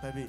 Baby.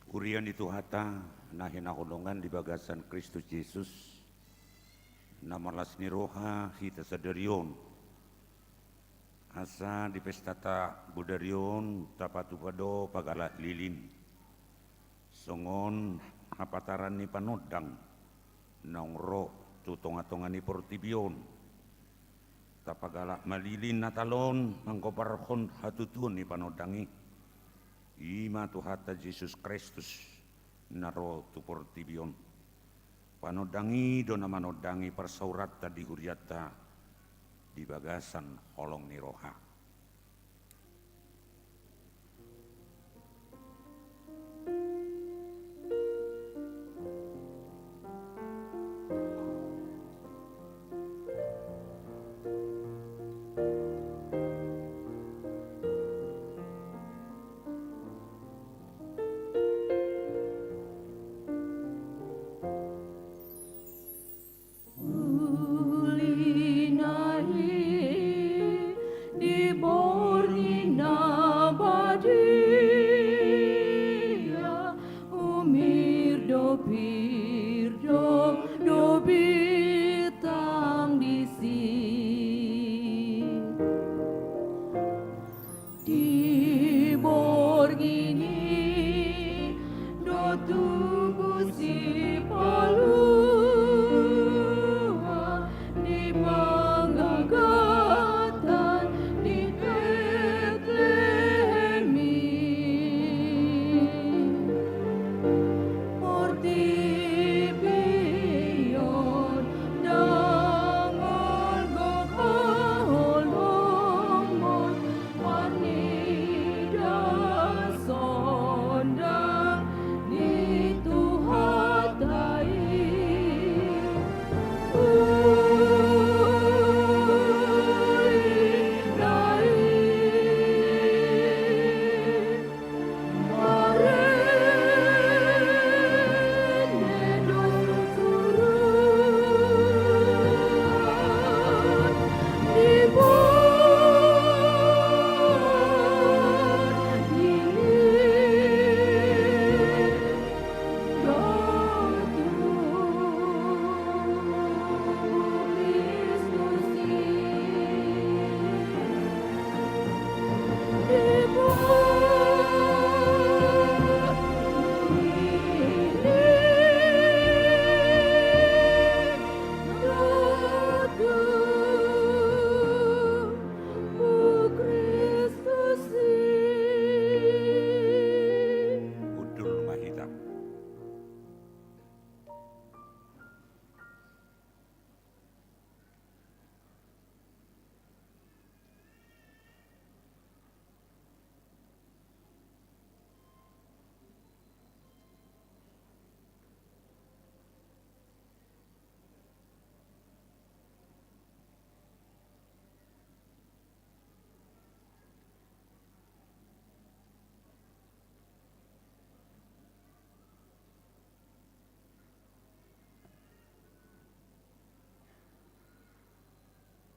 Urian itu hata nahin akulungan di bagasan Kristus Yesus namalas ni roha hita sadarion asa di pestata budarion tapatupado pagala lilin songon hapataran ni panodang naungro tutongatongan ni portibion tapagala malilin natalon mangkoparhon hatutun ni panodangi Ima Tuhata Yesus Kristus naro tu portibion panodangi dona manodangi persaurata di huriata di bagasan holong ni roha. Di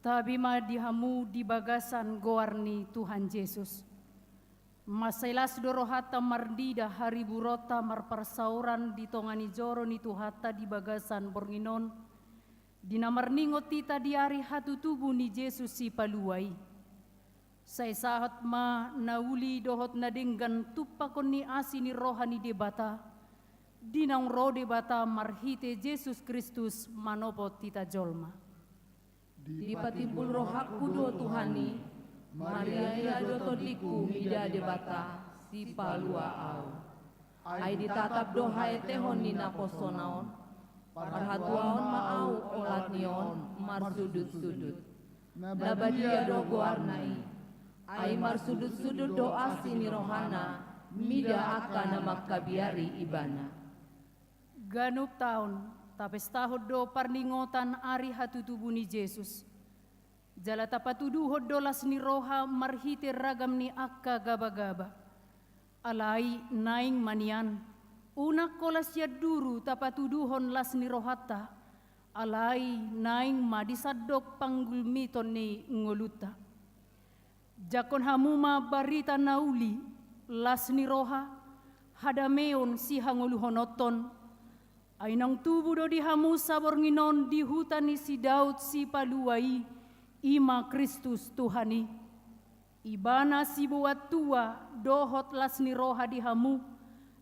Tabima dihamu di bagasan goarni Tuhan Yesus. Masailas dorohata mardida hari burota marparsauran di tongani joro ni tuhata di bagasan bornginon. Dinamarningot tita di hari hatu tubuh ni Yesus si paluai. Say sahat ma nauli dohot na denggan tupakon ni asi ni rohani debata. Dinang ro debata marhite Yesus Kristus manopot tita jolma. Di patimbul rohaku do Tuhani, Maria ya do todiku mida debata si palua au. Ai ditatap do hae tehon ni naposonaon, parhatuaon maau olat nion mar sudut-sudut. Nabadia do goarnai, ai mar sudut-sudut do asi ni rohana, mida akan namak kabiari ibana. Ganup tahun tapes tahod do parningotan ari hatutubu ni Jesus. Jala tapatuduhod do las ni roha marhite ragam ni akka gaba-gaba. Alai naing manian. Unak kolas ya duru tapatuduhon las ni rohata. Alai naing madisadok panggulmiton ni ngoluta. Jakon hamuma barita nauli las ni roha. Hadameon si hanguluhonoton. Ay nang tubo do di hamu sabor nginon di hutan ni si Daud si paluai ima Kristus Tuhani. Ibana si buat tua dohot las ni roha di hamu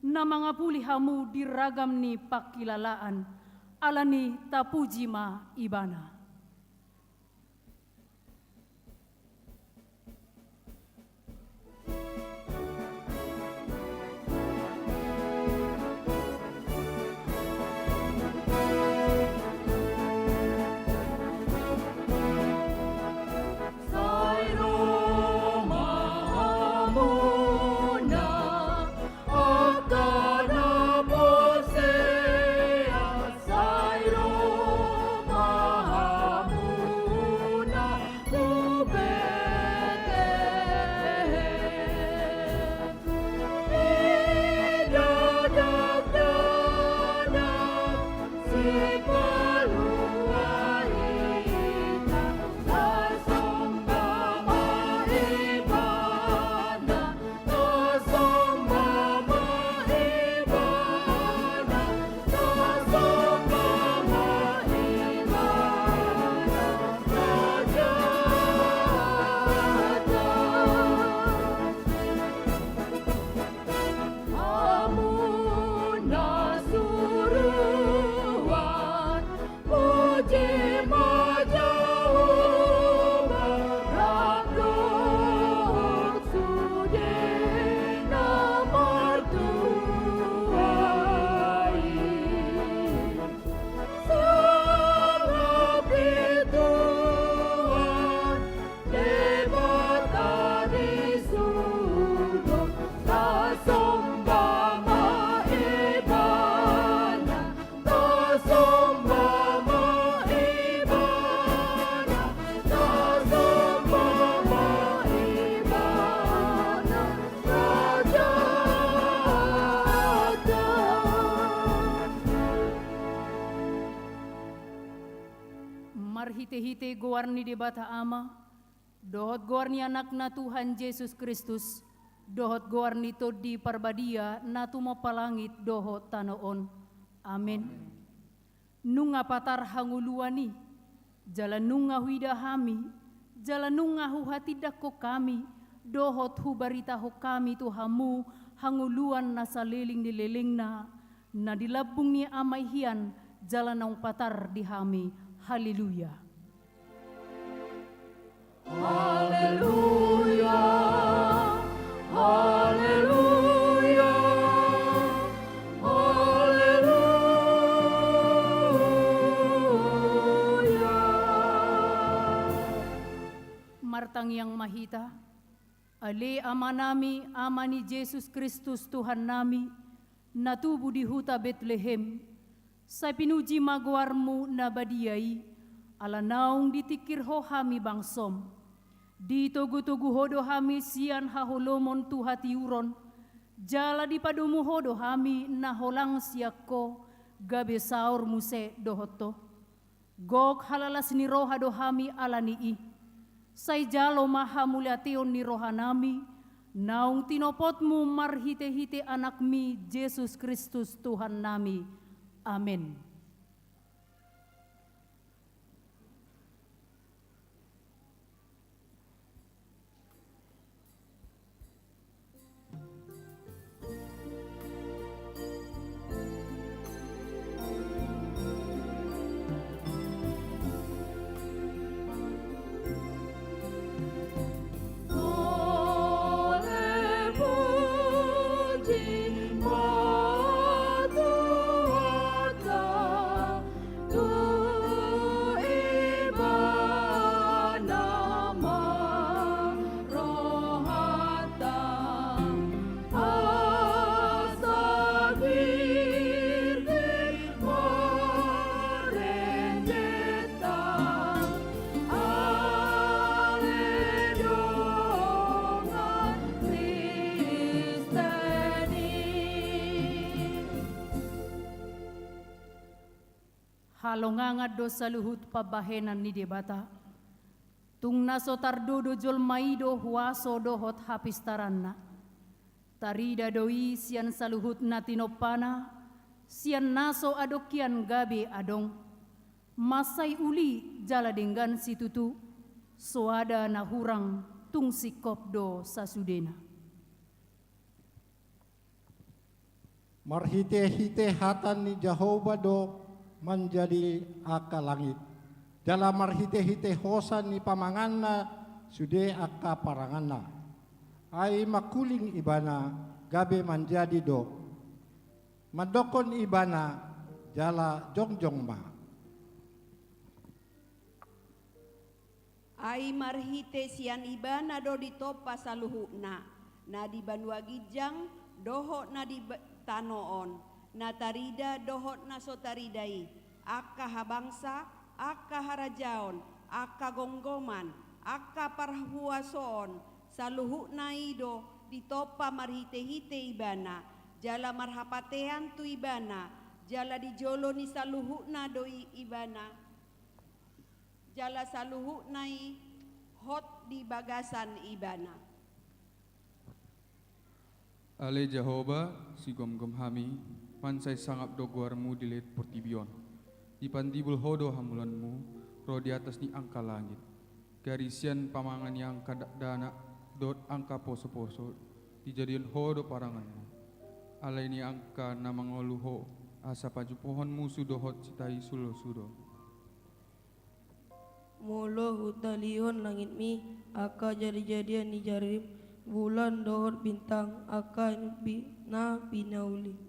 na mga puli hamu di ragam ni pakilalaan alani tapujima ibana. Marhite-hite goarni di bata ama, dohot goarni anak na Tuhan Yesus Kristus, dohot goarni to di parbadia na tumapalangit dohot tanoon. Amen. Nunga patar hanguluani, jalan nunga huida hami, jalan nunga huhatidak ko kami, dohot hubarita ho kami tu hamu, hanguluan na saliling nililing na dilabung ni amay hiyan, jalan ng patar di hami. Haleluya. Haleluya. Haleluya. Haleluya. Martang yang mahita, ale ama nami, ama ni Jesus Kristus Tuhan nami, natubu di huta Bethlehem, sa pinuji magwarmu na badiyay, alanaong ditikirho hami bangsom. Dito gutuguhodo hami siyan hahulomon tuhatiuron, jala di padumuhodo hami naholang siyakko, gabe saur muse dohoto. Gok halalas ni roha dohami alani say jalo maha muliation ni roha nami, naung tinopotmu marhite-hite anakmi Yesus Kristus Tuhan nami. Amin. Halongangad do sa luhut pabahenan ni debata. Tung naso tardodo jol maido huaso dohot hapistaranna. Tarida doi sian saluhut na tinopana, sian naso adokian gabe adong. Masay uli jala denggan si tutu, soada na hurang tung sikop do sa sudena. Marhite-hite hatan ni Jehovah do menjadi aka langit. Dalam marhite-hite hosan ni pamanganna sude aka paranganna. Ai makuling ibana gabe menjadi do. Madokon ibana jala jongjong ma. Ai marhite sian ibana do ditopa saluhuna. Na di banua gijang doho na di tanoon. Na tarida dohot na sotaridai, akka habangsa, akka harajaon, akka gonggoman, akka parhuasoon, saluhu na ido, ditopa marhite-hite ibana, jala marhapatean tu ibana, jala dijolo ni saluhu na doi ibana, jala saluhu nai hot di bagasan ibana. Ale Jehovah, si gom-gom hami, pansay sangap do guarmu dilit portibion. Di pandibul hodo hamulanmu, roh di atas ni angka langit. Garisian pamangan yang kadana dot angka poso-poso, dijadian hodo paranganmu. Alai ni angka namangoluho, asa paju pohonmu sudohot citai sulo-sudo. Molo hutalihon langit mi, aka jadi-jadian ni jarim, bulan dohor bintang, aka na binauli.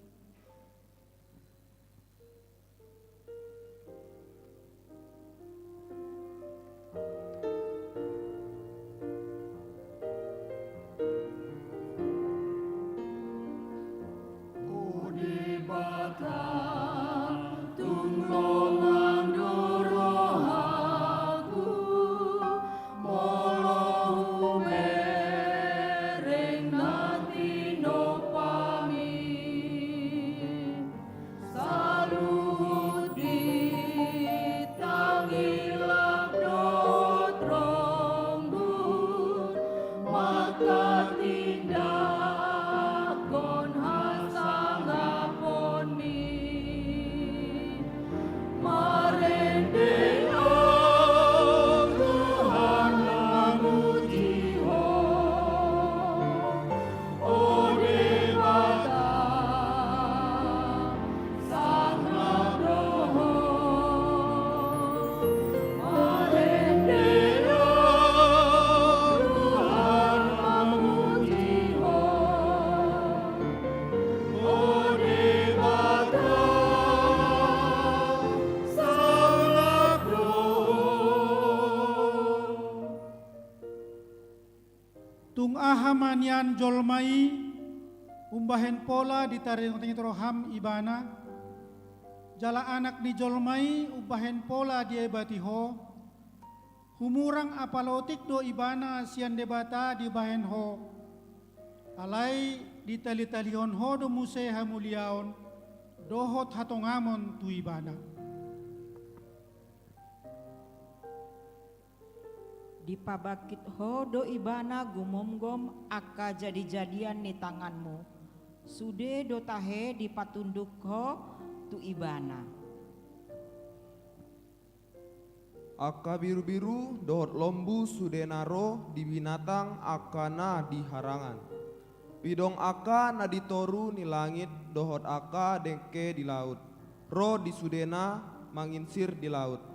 Tung ahamanian jolmai umbahen pola ditaring roham ibana jala anak ni jolmai umbahen pola dia batiho humurang apalotik do ibana sian debata di bahen ho alai ditali-talihon ho do muse hamuliaon dohot hatongamon tu ibana dipabakit ho do ibana gumom-gom aka jadi-jadian ni tanganmu. Sude do tahe dipatunduk ho tu ibana. Aka biru-biru dohot lombu sudenaro di binatang akana di harangan. Pidong aka na ditoru ni langit dohot aka dengke di laut. Ro di sudena manginsir di laut.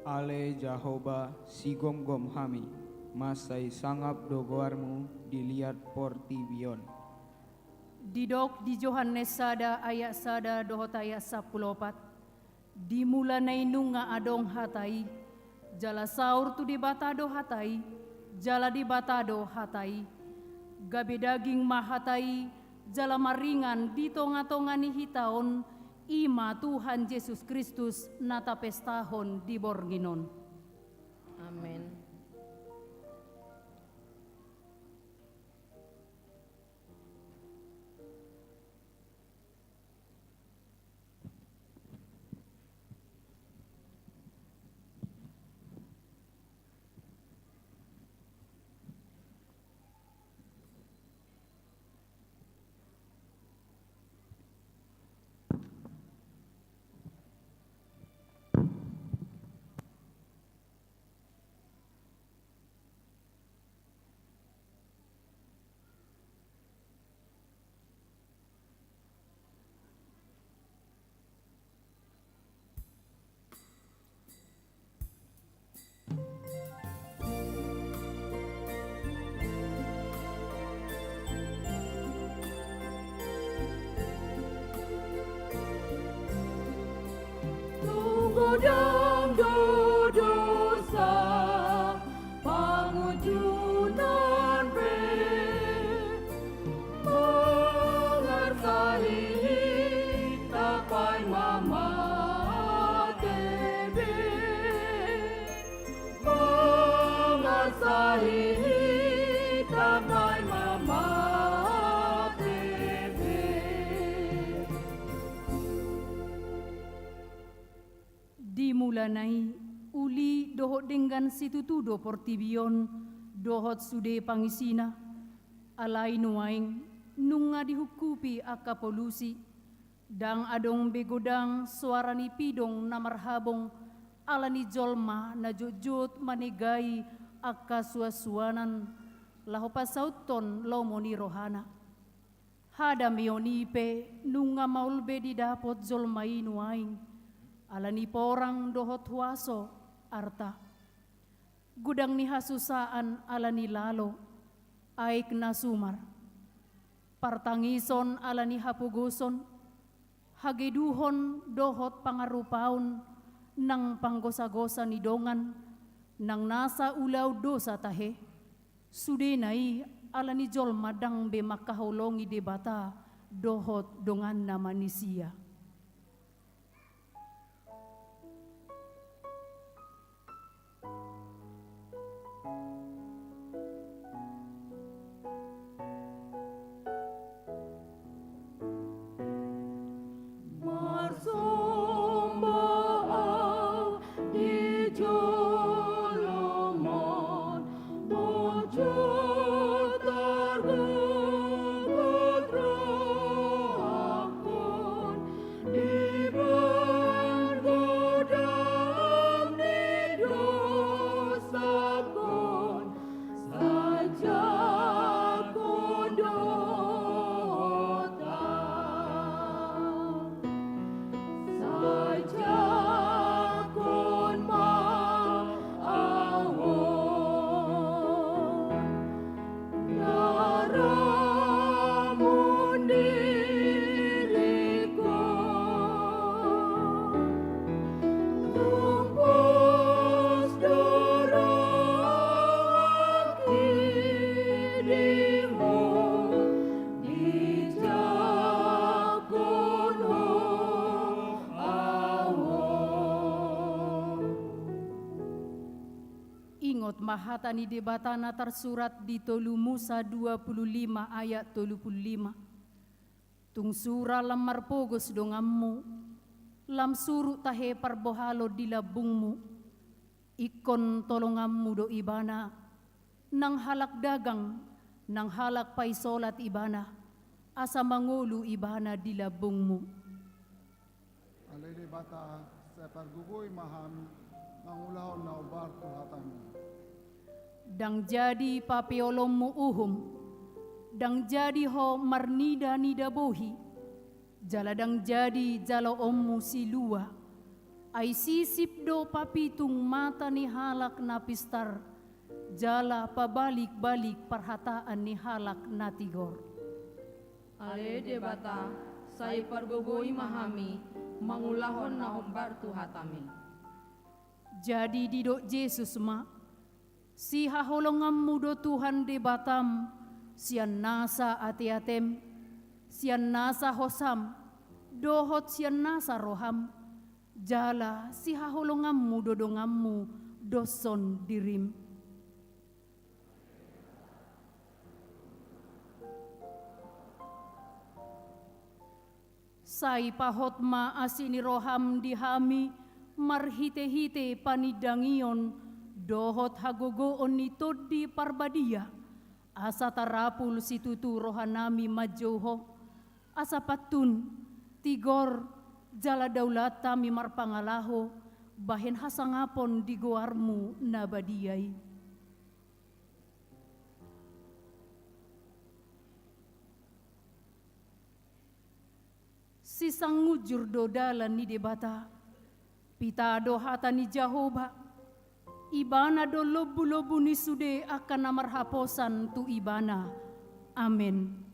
Ale Jahoba sigom-gom hami, masai sangap dogoarmu dilihat portibion. Didok di Yohanes sada ayat sada dohot ayat 14. Dimula na inunga adong hatai, jala saur tu di batado hatai, jala di batado hatai. Gabe daging mahatai, jala maringan di tonga-tonga ni hitaon, ima Tuhan Yesus Kristus nata pestahon di borginon. Amin. Godang dosa pangujunan be mengersahi tapai mama tebe mengersahi tapai mama Dimulanai uli dohot dengan situtudo portibion dohot sude pangisina alai nuaing nunga dihukupi aka polusi dang adong begodang suarani pidong na marhabong alani jolma na jojot manegai aka suasuanan laho pasauton lomoni rohana hada mionipe nunga maulbe didapot jolmai nuaing alani porang dohot huaso arta gudang ni hasusaan alani lalo aik na sumar partangison alani hapuguson hageduhon dohot pangarupaon nang panggosa-gosa ni dongan nang nasa ulaw dosa tahe sudenai alani jol madang be makahulongi debata dohot dongan na manusia. Ingot mahatani debatana tersurat di Tolu Musa 25 ayat 35. Tung sura lamar pogos dongammu, lam suru tahe parbohalo di labungmu, Ikon tolongammu do ibana, nang halak dagang, nang halak paisolat ibana, asa mangulu ibana di labungmu. Alay di bata sa pargugoy mahami, mangulahon na ubar tuhatami. Dang jadi papiolommu uhum, dang jadi ho marnida nida bohi, jaladang jadi jalo ommu silua, ay sisip do papitung mata ni halak na pistar, jala pabalik-balik perhataan ni halak na tigor. Ale de bata, say pargogoy mahami, mangulahon na humbar tuhatami. Jadi didok Yesus ma, si haholongammu do Tuhan de batam, sian nasa ati-atem, sian nasa hosam, dohot sian nasa roham, jala si haholongammu dodongammu doson dirim. Sai pahot ma asini roham dihami, marhite-hite panidangion, dohot hagogoon ni todi parbadia, asa tarapul situtu rohanami majoho, asa patun, tigor, jala daulat tami marpangalaho, bahen hasangapon di goarmu nabadiay. Sisang ngujur do dalan ni debata, pita do hata ni Jehovah, ibana do lobu-lobu ni sude akan namarhaposan tu ibana. Amin.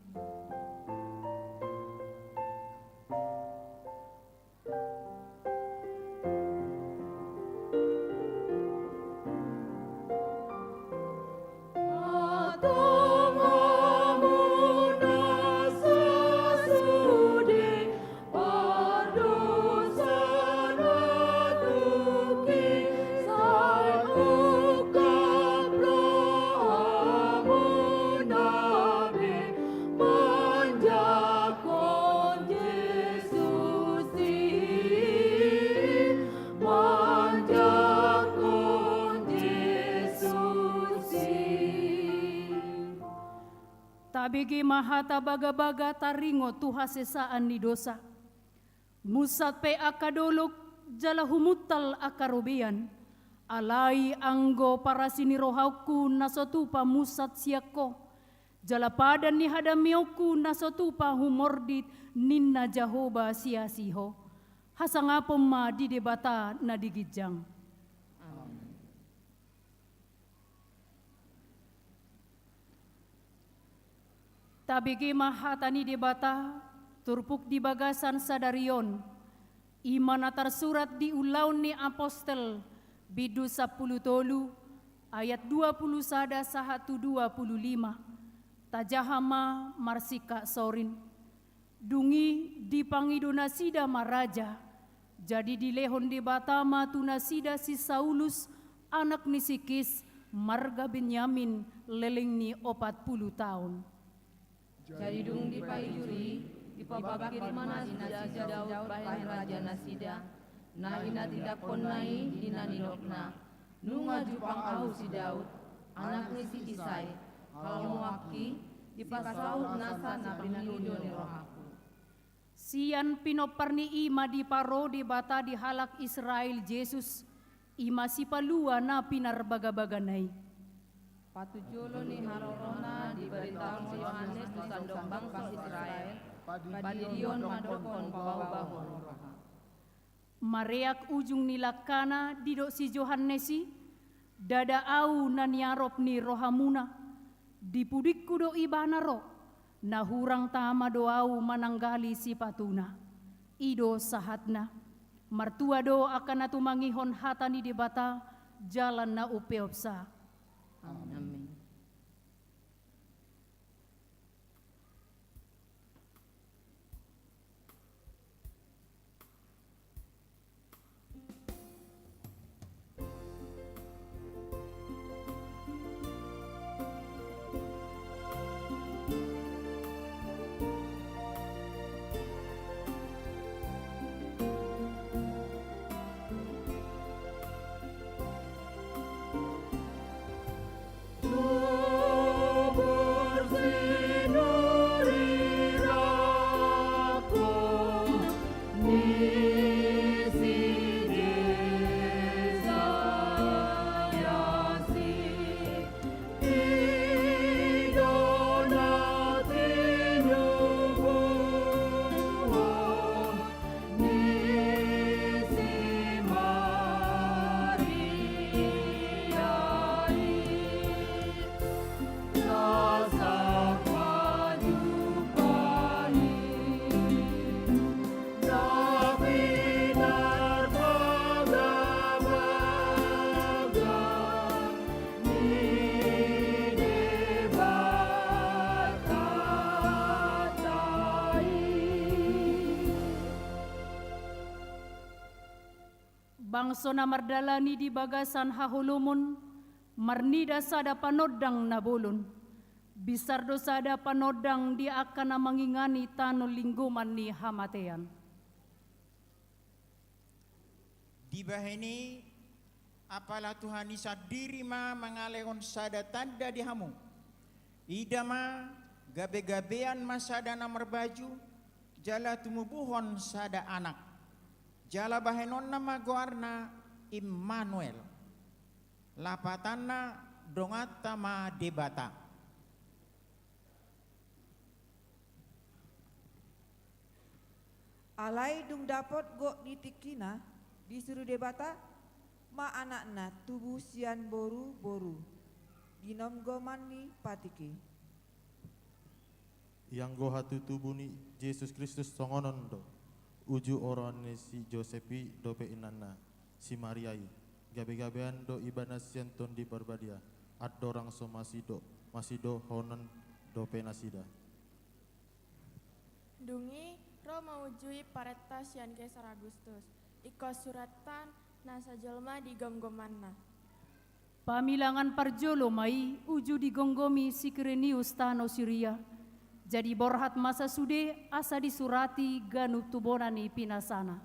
Tabigi mahata baga-baga taringo tuha sesaan ni dosa. Musat pe akadolok jala humutal akarubian. Alai anggo para sinirohauku nasotupa musat siako. Jala padan ni hadamioku nasotupa humordit ninna Jehovah siasiho. Hasangapom ma di debata na digijang. Tabigi mahatani debata, turpuk di bagasan sadarion, iman tersurat di ulaun ni apostel, bidu 10 tolu, ayat 20 sada sahatu 25, tajahama marsika sorin, dungi di pangiduna sida maraja, jadi dilehon debata matuna sida si Saulus, anak ni Sikis, marga Benyamin, leleng ni 40 tahun. Jadi dung di paijuri, di pabakir mana sida Daud bahen raja nasida, na ina tidak konai dina ninokna, nunga jupang au si Daud, anak ni si Isai, kalau muaki di pasaut nasa na pinanido ni rohaku. Sian pinoparni ima di paro di bata di halak Israel Jesus, ima si palua na pinarbaga-baganay. Patujolo ni harorona di beritahu Yohanes tu sandong bangsa Israel, padidion madokon bau-bahon. Mareak ujung nilakana didok si Johannesi, dada au na niarop ni rohamuna, dipudik kudo ibana ro, na hurang tama doau mananggali si patuna, ido sahatna, martua do akan natumangihon hatani di bata, jalan na upeopsa. Amin. Bangso na mardalani di bagasan hahulumon, marnida sada panodang nabolon. Bisardo sada panodang di akan na mangingani tano lingguman ni hamatean. Di bahini apalah Tuhan isa diri ma mangaleon sada tanda di hamu. Ida ma gabe-gabean masada na merbaju, jala tumubuhon sada anak. Jala bahenon nama goarna Immanuel. Lapatanna dongata ma debata. Alai dung dapot go ditikina disuruh debata ma anakna tubuh sian boru-boru dinom gomani patiki. Yang go hatu tubuh ni Yesus Kristus songonon do uju orane si Josepi dope inanna si Mariai gabe-gabean do ibana sianton di barbadia ad dorang so masido honon dope nasida. Dungi ro maujui pareta sian Kaisar Agustus iko suratan nasa jelma di gom-gomanna. Pamilangan parjolo mai uju digonggomi si Kirenius tano Syria. Jadi borhat masa sude asa disurati ganu tubonani pinasana.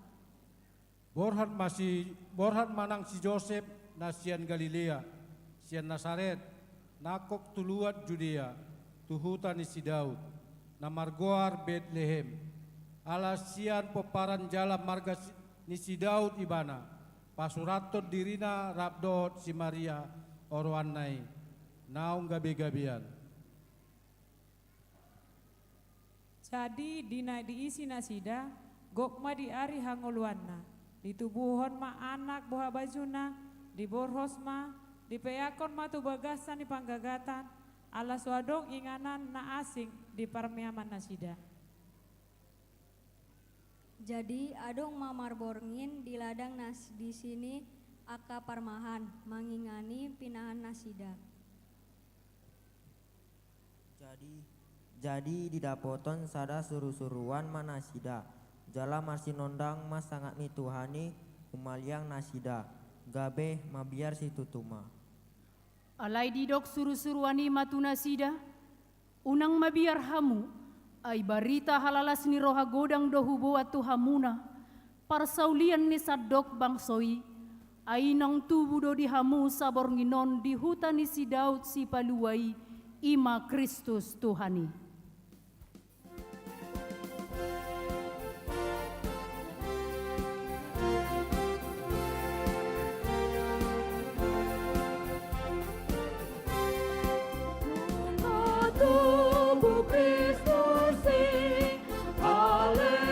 Borhat manang si Joseph na sian Galilea, sian Nasaret, nakok tuluat Judea, tuhutan ni si Daud, na margoar Bethlehem, alas sian peparan jalan marga ni si Daud ibana, pasuraton dirina rabdot si Maria orwanai, naung gabe-gabean. Jadi dina diisi nasida, gokma di ari hangoluanna, ditubuhon ma anak buah bajuna, diborhos ma, dipeyakon ma tu bagasan di panggagatan, alas wadong inganan na asing di parmiaman nasida. Jadi adong mamar borngin di ladang nas di sini aka parmahan mangingani pinahan nasida. Jadi didapoton sada suruh-suruan manasida. Jala marsi nondang mas sangat ni Tuhani umaliang nasida. Gabe mabiar si tutuma. Alai didok suruh-suruani matu nasida. Unang mabiar hamu. Ay barita halalas ni roha godang dohu buat tuhamuna. Parsaulian ni sadok bangsoi. Ay nang tubu do di hamu sabor nginon di hutan ni si Daud si paluai. Ima Kristus Tuhani. Tubuh Kristus sing haleluya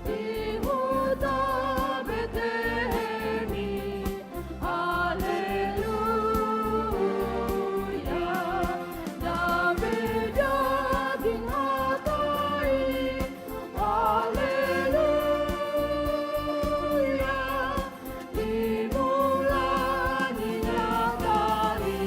di hutan Betlehem haleluya David daging hatai haleluya dimulai nyatari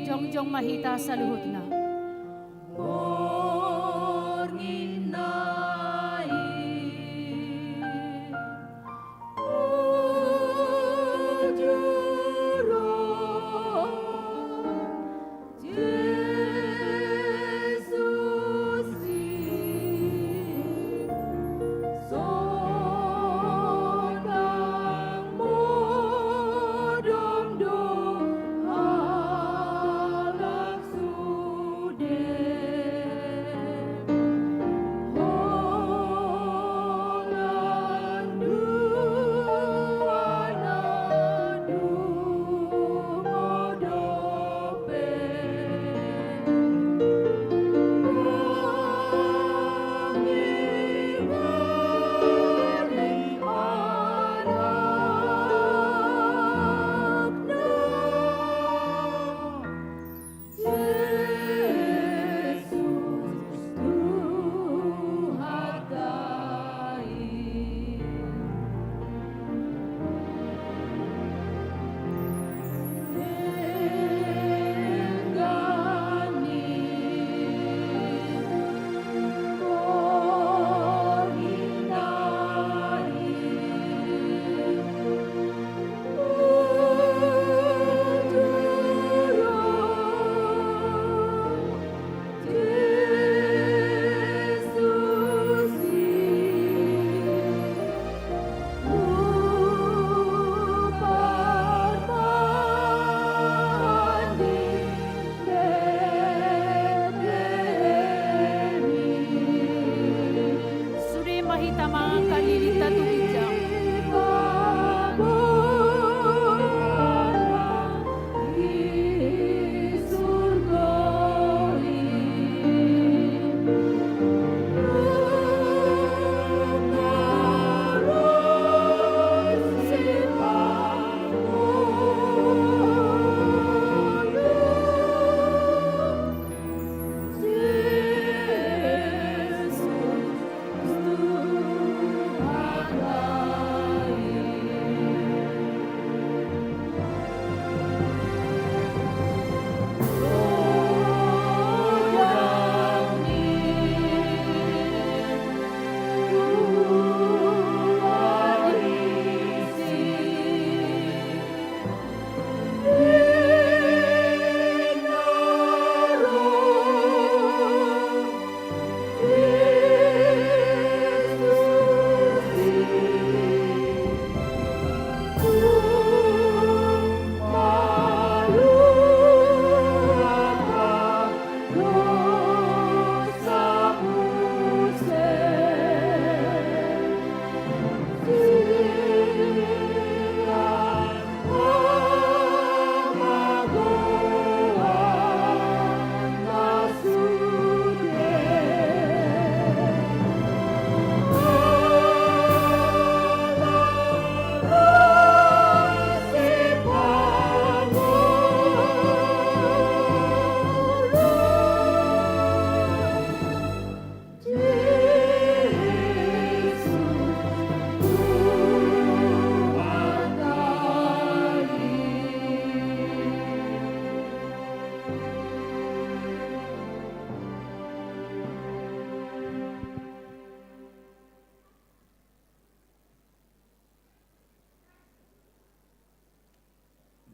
Jongjong mahita sa luhut na. So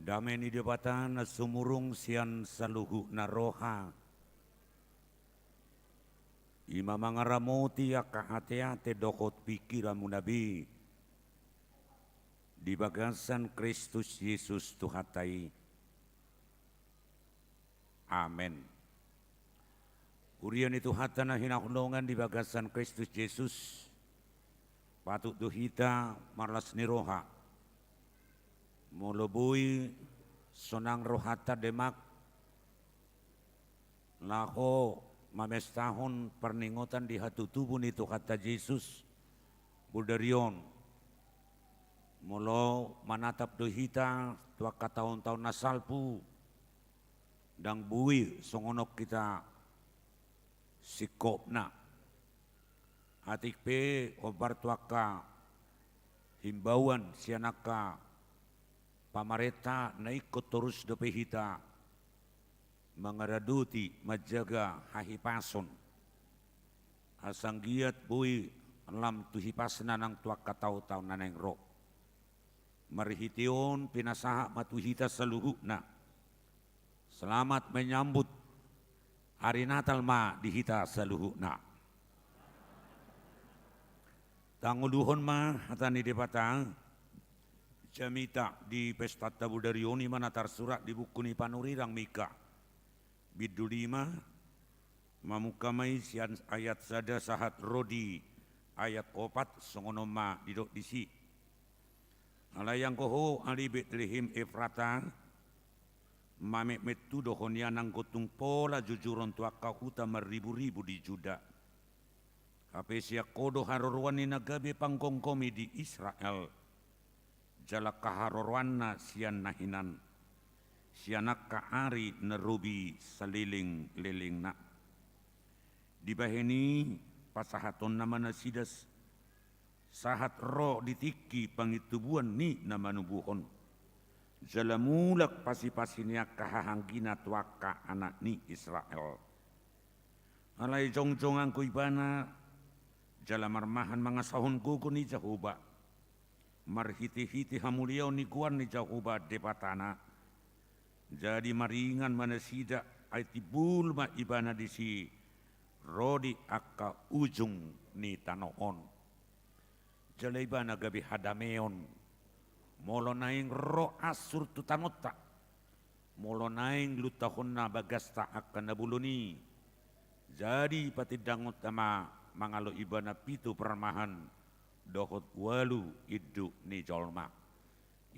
Damai ni debatan sumurung sian saluhu naroha. Ima mangaramoti akahate-hate dokot pikiramu nabi. Di bagasan Kristus Yesus Tuhatai. Amin. Urian itu hatana hinahulungan di bagasan Kristus Yesus. Patut duhita marlas niroha. Mulubui sonang rohata demak. Laho mamestahon perningotan di hatu tubuh itu kata Yesus. Budarion. Mulo manatap duhita tua katahun-tahun nasalpu. Dang bui songonok kita sikopna. Hatik pe obar tuaka himbauan sianaka pamareta na ikut terus dope hita mangaraduti majaga hahipason asanggiat bui lam tuhipasna nang tuaka tau-tau naneng ro marihition pinasaha matuhita saluhukna. Selamat menyambut hari Natal ma dihita saluhukna. Tanguluhon ma hatani depata jamita di pesta tabudarioni mana tarsurat di buku ni panurirang mika. Bidulima mamukamai sian ayat sada sahat rodi ayat 4 songono ma didok disi. Alayang koho ali Betlehem Efrata Mamek metu dohonia nang gotung pola jujuron tuaka huta meribu-ribu di Juda. Hape siak kodo harorwani nagabe panggongkomi di Israel. Jala kaharorwana sian nahinan. Sianak kaari nerubi seliling liling nak. Dibaheni pasahaton nama nasidas. Sahat roh ditiki pangitubuan ni nama nubuhon. Jalamulak pasi-pasinya kahahanggina tuaka anak ni Israel. Alay jong-jongan ko ibana, jalamarmahan mga sahon kuko ni Jehovah. Marhiti-hiti hamuliaw ni kuan ni Jehovah depatana. Jadi maringan manasida ay tibul ma ibana di si rodi akka ujung ni tanoon. Jalay ibana gabi hadameon. Molo naing ro asur tutanota. Molo naing lutahon na bagasta akan nabuluni. Jadi patidangot sama mangalo ibana pitu permahan. Dohot walu idu ni jolma.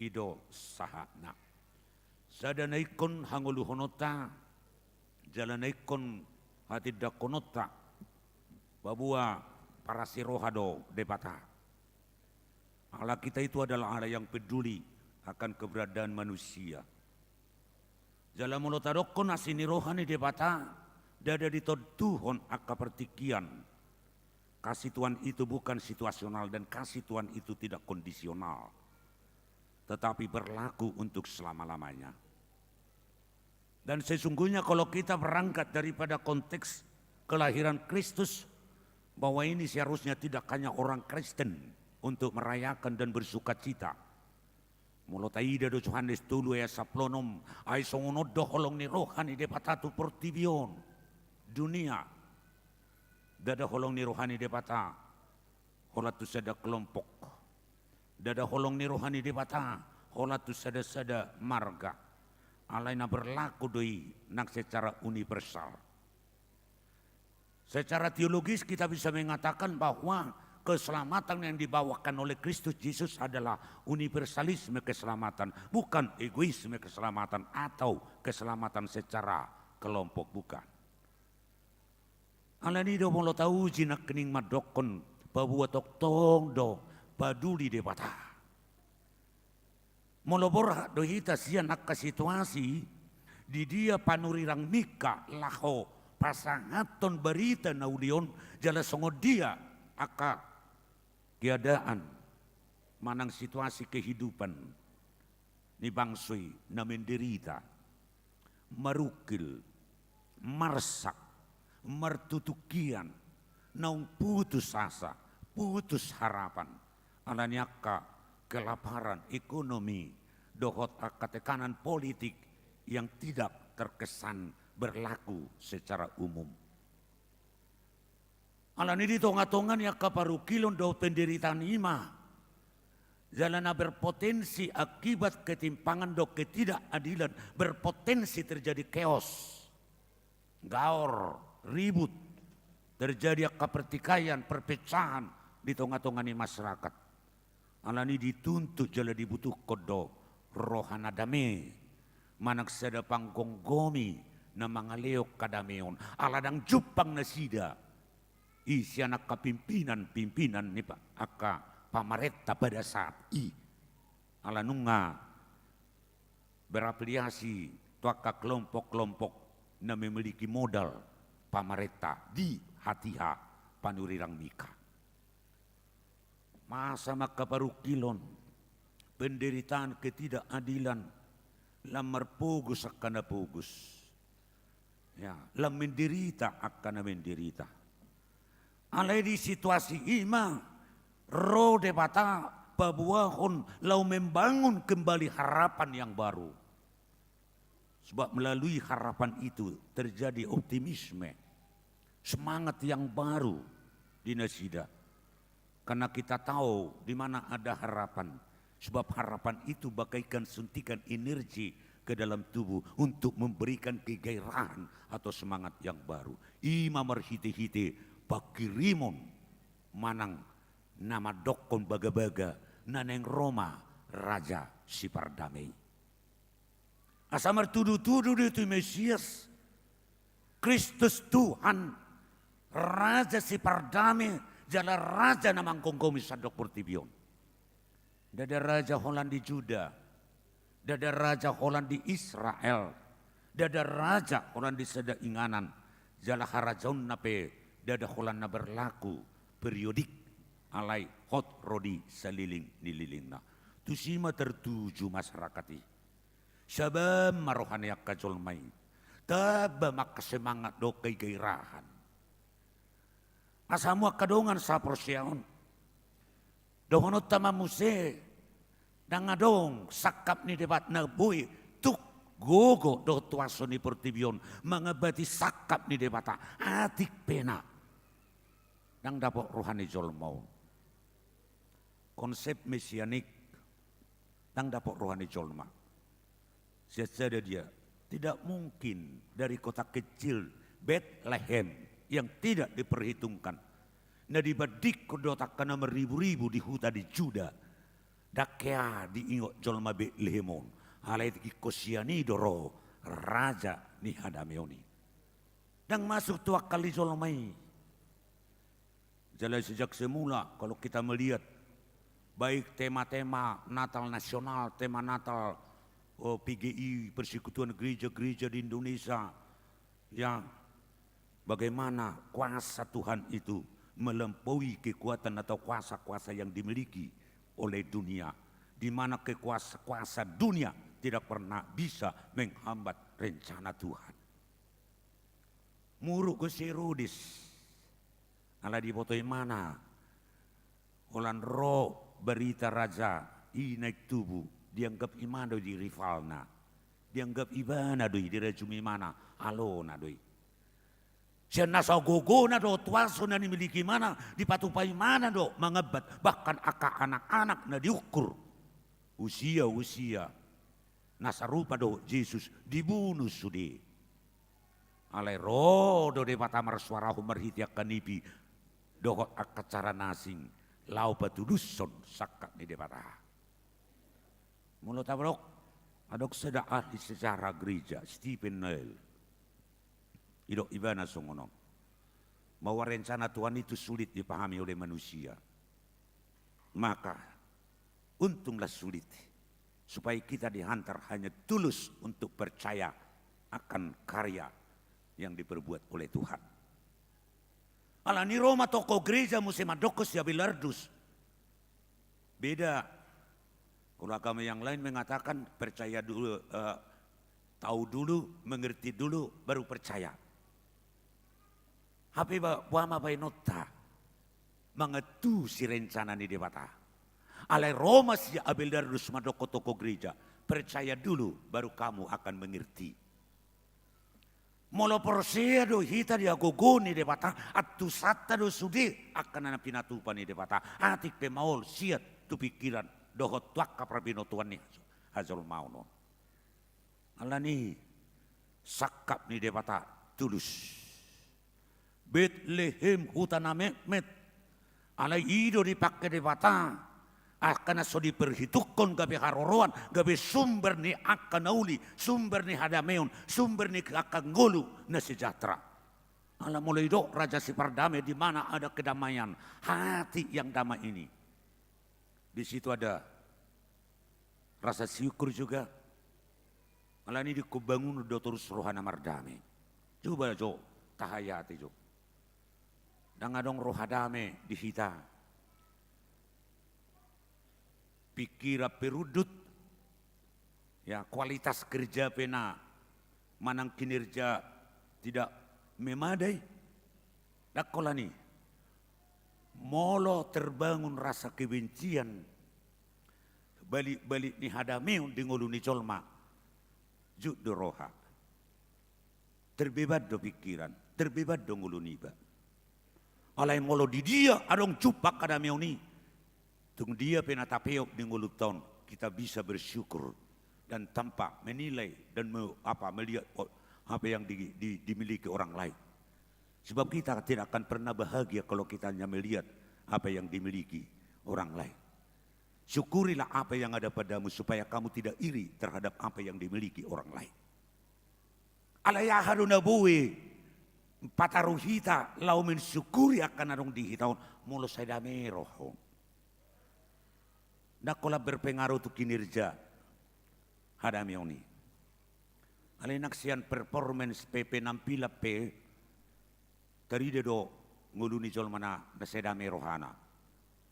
Ido sahana. Sadanaikon hanguluhonota. Jalanaikon hatidakonota. Babua parasirohado debata. Allah kita itu adalah Allah yang peduli akan keberadaan manusia. Jala mulo tadokon asini rohani debata dada ditoduhon akka pertikian. Kasih Tuhan itu bukan situasional dan kasih Tuhan itu tidak kondisional. Tetapi berlaku untuk selama-lamanya. Dan sesungguhnya kalau kita berangkat daripada konteks kelahiran Kristus, bahwa ini seharusnya tidak hanya orang Kristen untuk merayakan dan bersuka cita. Mulo taida do Johannes tulu ya saplonom ay songonod do holong ni rohani de patatu portibion dunia. Dada holong ni rohani de pata holatu sada kelompok. Dada holong ni rohani de pata holatu sada marga. Alaina berlaku doi nang secara universal. Secara teologis kita bisa mengatakan bahwa keselamatan yang dibawakan oleh Kristus Yesus adalah universalisme keselamatan, bukan egoisme keselamatan atau keselamatan secara kelompok, bukan. Alani do molo tahu jinak kening madokon babuat tong do baduli debata. Molo borha do hita sian akka situasi di dia panurirang mika laho pasangaton berita naudion jala songo dia akka keadaan manang situasi kehidupan ni bangsoi na menderita marukil marsak martutukian naung putus asa putus harapan alanyaka kelaparan ekonomi dohot aka tekanan politik yang tidak terkesan berlaku secara umum. Alani di tonga-tongan ya kaparukilon do penderitaan ima. Jalana berpotensi akibat ketimpangan do ketidakadilan, berpotensi terjadi chaos, gaor, ribut, terjadi kepertikaian, perpecahan di tonga-tongan masyarakat. Alani dituntut jala dibutuh kodo rohana dame, manak sada panggonggomi na mga leok kadameon, aladang jupang nasida. Isi anak pimpinan ni Pak aka pamareta pada saat ala nunga berafiliasi tuaka kelompok-kelompok na memiliki modal pamareta di hatiha panurirang mika. Masa maka parukilon penderitaan ketidakadilan lamar pugus akan pugus. Ya, lam menderita akan menderita. Alai di situasi ima, roh debata pabuahon lau membangun kembali harapan yang baru. Sebab melalui harapan itu terjadi optimisme, semangat yang baru di Nasida. Karena kita tahu di mana ada harapan. Sebab harapan itu bagaikan suntikan energi ke dalam tubuh untuk memberikan kegairahan atau semangat yang baru. Ima marhite-hite pakirimon manang nama dokon baga-baga naneng Roma Raja si Pardamei. Asamar tuduh-tuduh itu Mesias, Kristus Tuhan, Raja si Pardamei, jala Raja namang kongkomi sadok Portibion. Dada Raja Holland di Juda, dada Raja Holland di Israel, dada Raja Holland di Sada Inganan, jala harajaun nape dada Holland na berlaku periodik alai hot rodi saliling nililingna. Tusima tertuju masyarakat i. Sabam marohani akajolmai. Taba makasemangat do kay gairahan. Asamu akadongan sa prosyaon. Dohonot tamamuse. Dangadong sakap ni debat na buhi. Tuk gogo do tuaso ni Portibion. Mangabati sakap ni debata. Atik pena. Nang dapat rohani jolmau. Konsep mesianik nang dapat rohani jolma. Secara dia tidak mungkin dari kota kecil Bethlehem yang tidak diperhitungkan. Na dibadik kodota kana meribu-ribu di huta di Juda. Dakea diingot jolma Bethlehemon. Halai kosiani doro raja ni hadameoni. Nang masuk tua kali jolmai. Jadi sejak semula kalau kita melihat baik tema-tema Natal nasional, tema Natal PGI, Persekutuan Gereja-Gereja di Indonesia, yang bagaimana kuasa Tuhan itu melampaui kekuatan atau kuasa-kuasa yang dimiliki oleh dunia, di mana kuasa dunia tidak pernah bisa menghambat rencana Tuhan. Muruk ke Herodes. Ala di foto mana? Olan roh berita raja naik tubuh dianggap imana di rivalna, dianggap ibana doi di rejumi mana alona doi. Siana sagogo na do tuaso na dimiliki mana dipatupai mana do mengebat bahkan aka anak-anak na diukur usia nasarupa do Yesus dibunuh sudi. Alai roh do de patamar suarahu merhitiak kanipi. Dohot akacara nasing lau patuduson sakak ni debata. Mulut abrok adok seda ahli sejarah gereja Stephen Neil. Idok ibana songono. Bahwa rencana Tuhan itu sulit dipahami oleh manusia. Maka untunglah sulit supaya kita dihantar hanya tulus untuk percaya akan karya yang diperbuat oleh Tuhan. Alani Roma toko gereja musim adokos ya bilardus. Beda. Kalau agama yang lain mengatakan percaya dulu, tahu dulu, mengerti dulu, baru percaya. Hape buama bainota mengetu si rencana ni debata. Alai Roma si abilardus madoko toko gereja percaya dulu baru kamu akan mengerti. Molo porsedo hita dia gogoni de bata atu satta do sudi akan ana pinatupani de bata atik pe maol siat tu pikiran dohot tuakka prabino tuan ni hazol mauno. Alani sakap ni de bata tulus. Betlehem hutana Mehmet ala ido dipakai de bata akan so diperhitungkan gabe haroroan gabe sumber ni akan nauli sumber ni hadameon sumber ni akan ngolu na sejahtera. Ala mulai do raja si pardamai di mana ada kedamaian hati yang damai ini. Di situ ada rasa syukur juga. Ala ini dikubangun do terus rohana mardame. Coba jo tahayati jo. Dan adong rohadame di hita. Pikira perudut ya kualitas kerja pena manang kinerja tidak memadai dakolani molo terbangun rasa kebencian balik-balik ni hadame di ngulu ni colma juk do roha terbebat do pikiran terbebat do ngulu niba alai molo di dia adong cupak kadame ni tung dia pena tapeok di ngulu tahun kita bisa bersyukur dan tanpa menilai dan melihat apa yang dimiliki orang lain. Sebab kita tidak akan pernah bahagia kalau kita hanya melihat apa yang dimiliki orang lain. Syukurilah apa yang ada padamu supaya kamu tidak iri terhadap apa yang dimiliki orang lain. Alayah harunabuwe pataruhita lau mensyukuri akan adong dihitaun mulo saya dameroh. Dakola berpengaruh tu kinerja hadami oni. Alenak sian performance PP nampila P tari do nguluni jol mana nasedame rohana.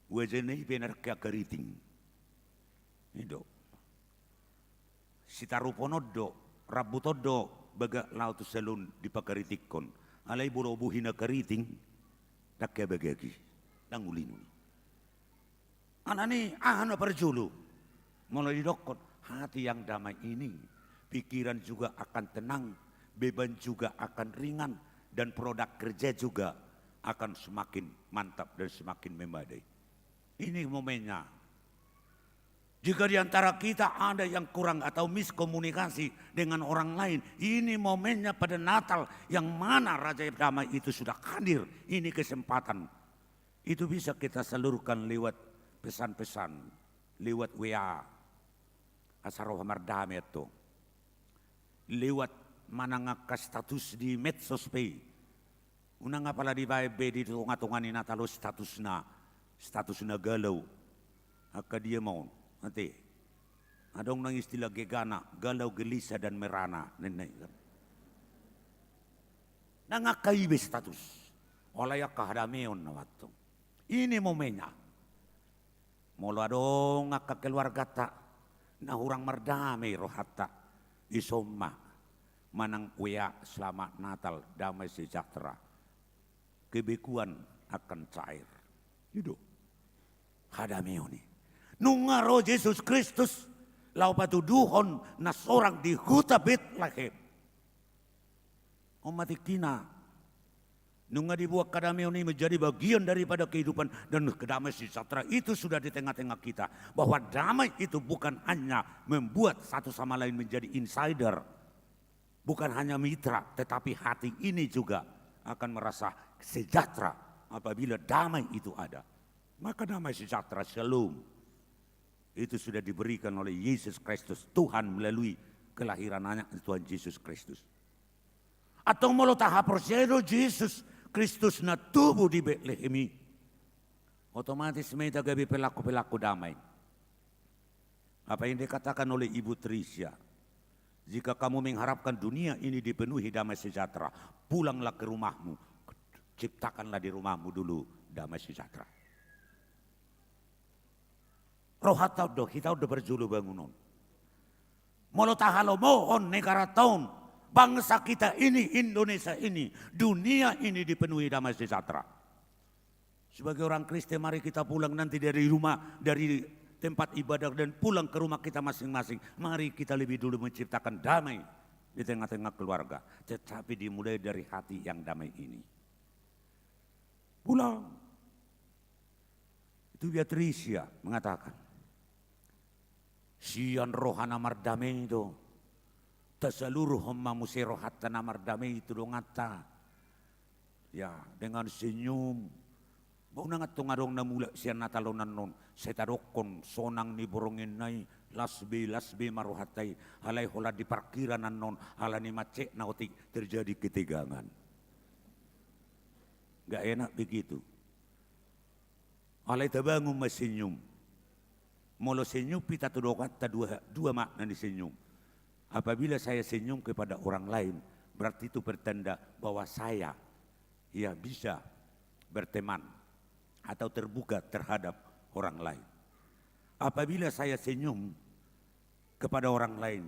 Wajene benar kya keriting. Ido. Sitarupono do rabutodo baga laut selun di pakaritikon. Alai bolo buhina keriting dakya bagagi nangulinu. Anani ahana perjulu mulai didokot hati yang damai ini pikiran juga akan tenang beban juga akan ringan dan produk kerja juga akan semakin mantap dan semakin memadai. Ini momennya. Jika di antara kita ada yang kurang atau miskomunikasi dengan orang lain, ini momennya pada Natal yang mana Raja Damai itu sudah hadir. Ini kesempatan. Itu bisa kita salurkan lewat pesan-pesan lewat WA asaroh mardame itu lewat manangaka status di medsos pay unang pala di bae di tunga-tunga ni natalo statusna galau aka dia mau nanti adong nang istilah gegana galau gelisah dan merana nenai nangakaibe status olaya kahadameon na waktu ini momennya. Molo adong ngaka keluarga tak na hurang mardame rohata isomma manang uya selamat Natal damai sejahtera kebekuan akan cair hidup hadameoni nungaro Yesus Kristus lau patuduhon na sorang di huta Betlehem omatikina nunga dibuat kadamai ini menjadi bagian daripada kehidupan dan kedamaian sejahtera itu sudah di tengah-tengah kita. Bahwa damai itu bukan hanya membuat satu sama lain menjadi insider. Bukan hanya mitra, tetapi hati ini juga akan merasa sejahtera apabila damai itu ada. Maka damai sejahtera shalom itu sudah diberikan oleh Yesus Kristus Tuhan melalui kelahiran anak Tuhan Yesus Kristus. Atau mau tahap prosedur Yesus Kristus na tubuh di Betlehem, otomatis mereka gabi pelaku-pelaku damai. Apa yang dikatakan oleh Ibu Tricia, jika kamu mengharapkan dunia ini dipenuhi damai sejahtera, pulanglah ke rumahmu, ciptakanlah di rumahmu dulu damai sejahtera. Roh hatau do, kita udah berjulu bangunan. Molo tahalo mohon negara tahun. Bangsa kita ini, Indonesia ini, dunia ini dipenuhi damai sejahtera. Sebagai orang Kristen mari kita pulang nanti dari rumah, dari tempat ibadah dan pulang ke rumah kita masing-masing. Mari kita lebih dulu menciptakan damai di tengah-tengah keluarga. Tetapi dimulai dari hati yang damai ini. Pulang. Itu Beatricia mengatakan. Sian rohana mardame itu. Tasaluruh homma musirohat mardame itu dongata. Ya, dengan senyum. Bau nangat tungadong na mula siya natalonan nun. Setadokon sonang ni borongin nai. Lasbe maruhatay. Halay hola di parkiran non. Hala ni macek na otik terjadi ketegangan. Gak enak begitu. Alay tabangun masinyum. Molo senyum pita tudo kata dua makna di senyum. Apabila saya senyum kepada orang lain, berarti itu bertanda bahwa saya ya bisa berteman atau terbuka terhadap orang lain. Apabila saya senyum kepada orang lain,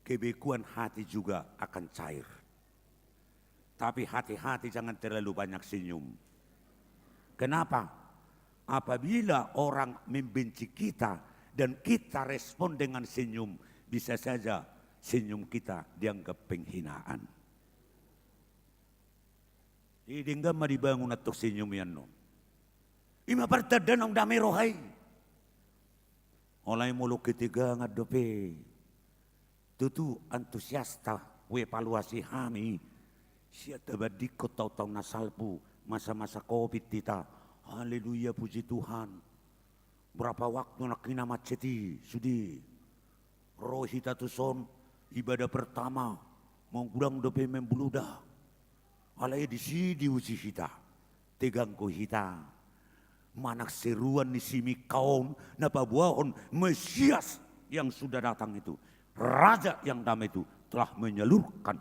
kebekuan hati juga akan cair. Tapi hati-hati jangan terlalu banyak senyum. Kenapa? Apabila orang membenci kita dan kita respon dengan senyum, bisa saja senyum kita dianggap penghinaan. Hindi nga maribangon at senyum yan no. Imapartada ng dami rohay. Olay mulo kitiga nga dope. Tutu antusiasta we paluasi hami. Siya tabadik ko taw-taw na salpo masa-masa COVID tita. Haleluya puji Tuhan. Berapa waktu nak kinamaceti sudi. Rohita tuson ibadah pertama menggulang dope membluda. Alay di sidi uji hita. Tegang ko hita. Manak seruan ni simi kaum na pabuahon Mesias yang sudah datang itu. Raja yang damai itu telah menyalurkan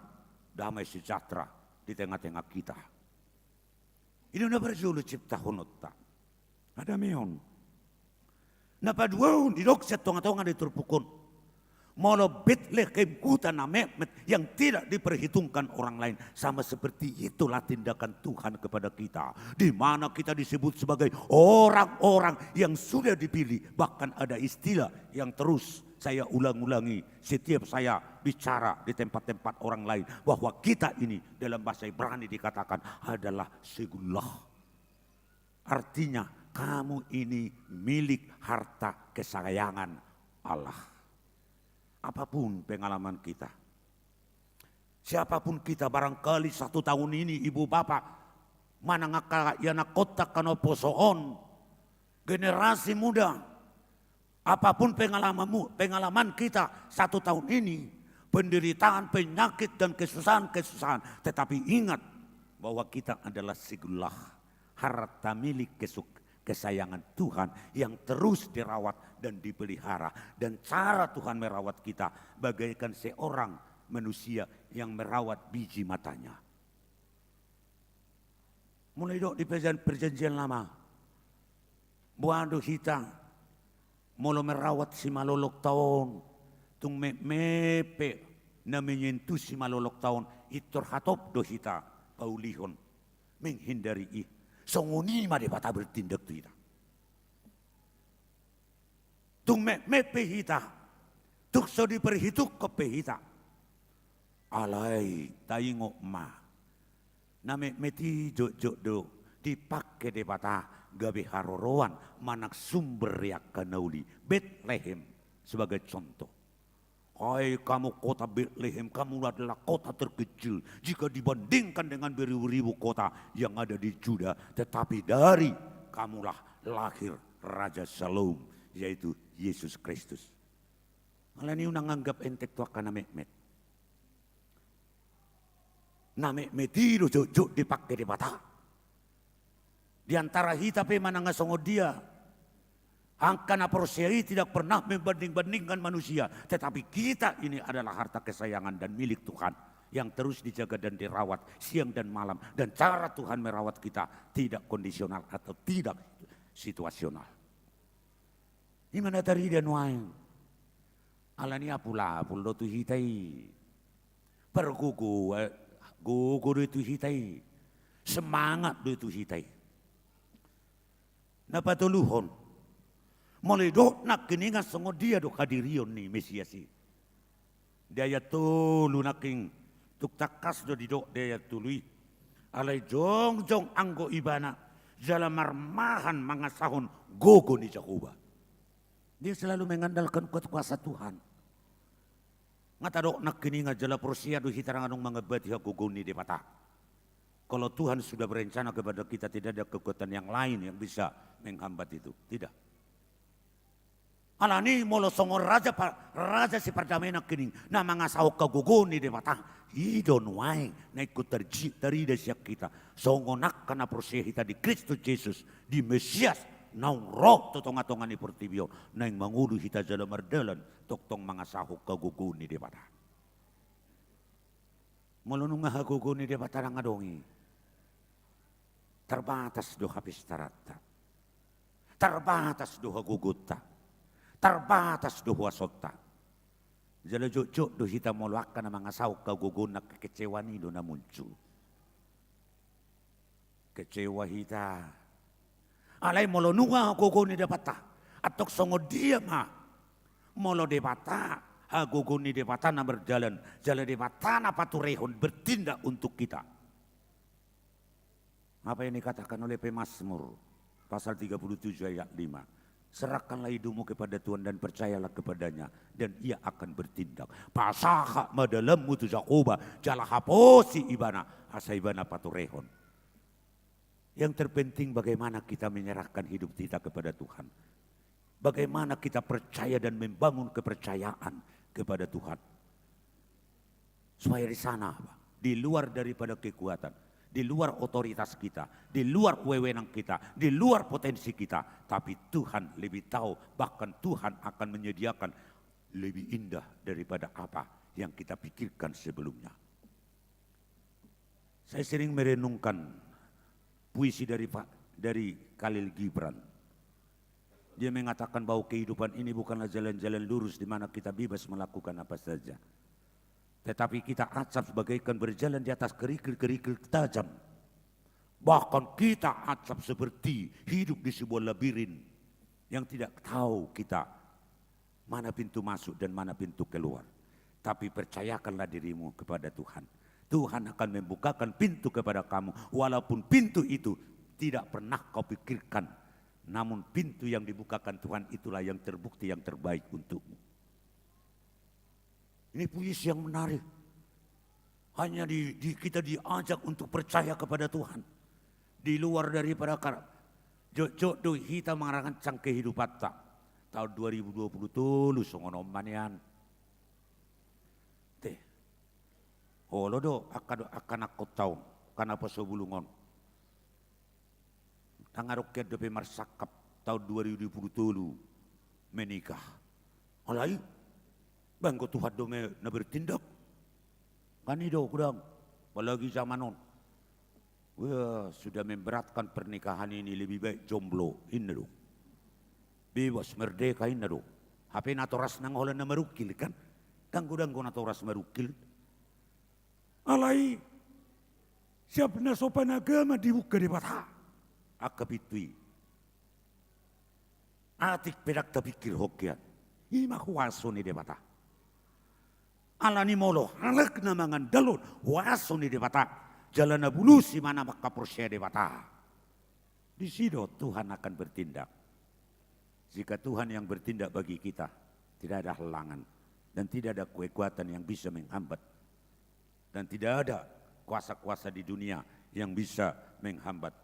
damai sejahtera di tengah-tengah kita. Ini na berjulu cipta honota. Ada meon. Napaduahon di dokset tonga-tonga di turpukon. Molo Bethlehem kuta na Mehmet yang tidak diperhitungkan orang lain. Sama seperti itulah tindakan Tuhan kepada kita. Di mana kita disebut sebagai orang-orang yang sudah dipilih. Bahkan ada istilah yang terus saya ulang-ulangi setiap saya bicara di tempat-tempat orang lain. Bahwa kita ini dalam bahasa Ibrani dikatakan adalah segulah. Artinya kamu ini milik harta kesayangan Allah. Apapun pengalaman kita. Siapapun kita barangkali 1 tahun ini ibu bapak. Manangaka yana kota kanoposoon. Generasi muda. Apapun pengalaman kita 1 tahun ini. Penderitaan, penyakit dan kesusahan-kesusahan. Tetapi ingat bahwa kita adalah segulah harta milik kesayangan Tuhan yang terus dirawat dan dipelihara. Dan cara Tuhan merawat kita bagaikan seorang manusia yang merawat biji matanya. Mulai di perjanjian lama. Buado kita mula merawat si malolok taon. Tung mepe na menyentuh si malolok taon. Itorhatop do kita paulihon. Menghindari songoni ma de bata bertindak tu kita. Tung mepe hita. Tuk so diperhituk ke hita. Alay taingo ma. Na meti jok do dipakai de bata gabe haroroan manak sumber yak kanauli Bethlehem sebagai contoh. Hai kamu kota Bethlehem, kamu adalah kota terkecil jika dibandingkan dengan beribu-ribu kota yang ada di Juda. Tetapi dari kamulah lahir Raja Shalom, yaitu Yesus Kristus. Malah ini nanganggap entek tua kana Mehmet. Na Mehmet itu jok dipakai di bata. Di antara hita pe manangasongo dia. Angkana Proseai tidak pernah membanding-bandingkan manusia. Tetapi kita ini adalah harta kesayangan dan milik Tuhan. Yang terus dijaga dan dirawat siang dan malam. Dan cara Tuhan merawat kita tidak kondisional atau tidak situasional. Imana tari dan wain. Alani apula pulo tu hitai. Pergugu gugu itu hitai. Semangat itu hitai. Napatuluhon. Mulai do nak keningan songo dia do hadirion ni Mesias si. Dia tulu naking tuk takas do di do dia tului. Alai jong anggo ibana jala marmahan mangasahon gogo ni Jehovah. Dia selalu mengandalkan kuasa Tuhan. Ngata do nak keningan jala prosia do hitaranganong mga bati gogo ni depata. Kalau Tuhan sudah berencana kepada kita, tidak ada kekuatan yang lain yang bisa menghambat itu. Tidak. Alani molo songo raja si perdamaian kening na mga sahok kaguguni de mata idon wae na ikut terida siap kita songo nak kana proseh kita di Kristus Yesus di Mesias nang roh totonga-tonga ni portibio na yang mangulu kita jala mardalan toktong mga sahok kaguguni de mata molo nunga kaguguni de mata ngadongi terbatas do habis tarata terbatas do haguguta terbatas do wasota. Jala jok do hita moluakan na mga sauk kagugun na kekecewa ni do na muncul. Kecewa hita. Alay molo nunga hagugun ni dapata. Atok songo dia ma. Molo depata. Hagugun ni depata na berjalan. Jala depata na paturehon bertindak untuk kita. Apa yang dikatakan oleh Pemasmur. Pasal 37 ayat 5. Serahkanlah hidupmu kepada Tuhan dan percayalah kepadanya dan ia akan bertindak. Pasaha madalamu tu Jakoba jala haposi ibana asa ibana paturehon. Yang terpenting bagaimana kita menyerahkan hidup kita kepada Tuhan. Bagaimana kita percaya dan membangun kepercayaan kepada Tuhan. Supaya di sana di luar daripada kekuatan, di luar otoritas kita, di luar wewenang kita, di luar potensi kita. Tapi Tuhan lebih tahu, bahkan Tuhan akan menyediakan lebih indah daripada apa yang kita pikirkan sebelumnya. Saya sering merenungkan puisi dari Khalil Gibran. Dia mengatakan bahwa kehidupan ini bukanlah jalan-jalan lurus di mana kita bebas melakukan apa saja. Tetapi kita acap bagaikan berjalan di atas kerikil-kerikil tajam. Bahkan kita acap seperti hidup di sebuah labirin yang tidak tahu kita mana pintu masuk dan mana pintu keluar. Tapi percayakanlah dirimu kepada Tuhan. Tuhan akan membukakan pintu kepada kamu walaupun pintu itu tidak pernah kau pikirkan. Namun pintu yang dibukakan Tuhan itulah yang terbukti yang terbaik untukmu. Ini puisi yang menarik. Hanya kita diajak untuk percaya kepada Tuhan. Di luar daripada jok kita mengarancang kehidupan tak. Tahun 2020 tulus ngono manian. Teh. Holo do akan aku tahu kenapa sebulungon. Tangaroket dope marsakap tahun 2020 menikah. Alai bangko Tuhan dome na bertindak. Kanido kudang, apalagi zamanon. Wah, sudah memberatkan pernikahan ini lebih baik jomblo ini dong. Bebas merdeka ini dong. HP natoras nang holan na marukil kan? Kang kudang ko natoras marukil. Alai, siap na sopan agama dibuka di bata. Akabitui. Atik pedak tapikir hokyan. Ima kuwaso ni di bata. Alani molo halak na mangan dalon waso ni debata jalan bulusi mana maka prosya debata. Di situ Tuhan akan bertindak. Jika Tuhan yang bertindak bagi kita, tidak ada halangan dan tidak ada kekuatan yang bisa menghambat dan tidak ada kuasa-kuasa di dunia yang bisa menghambat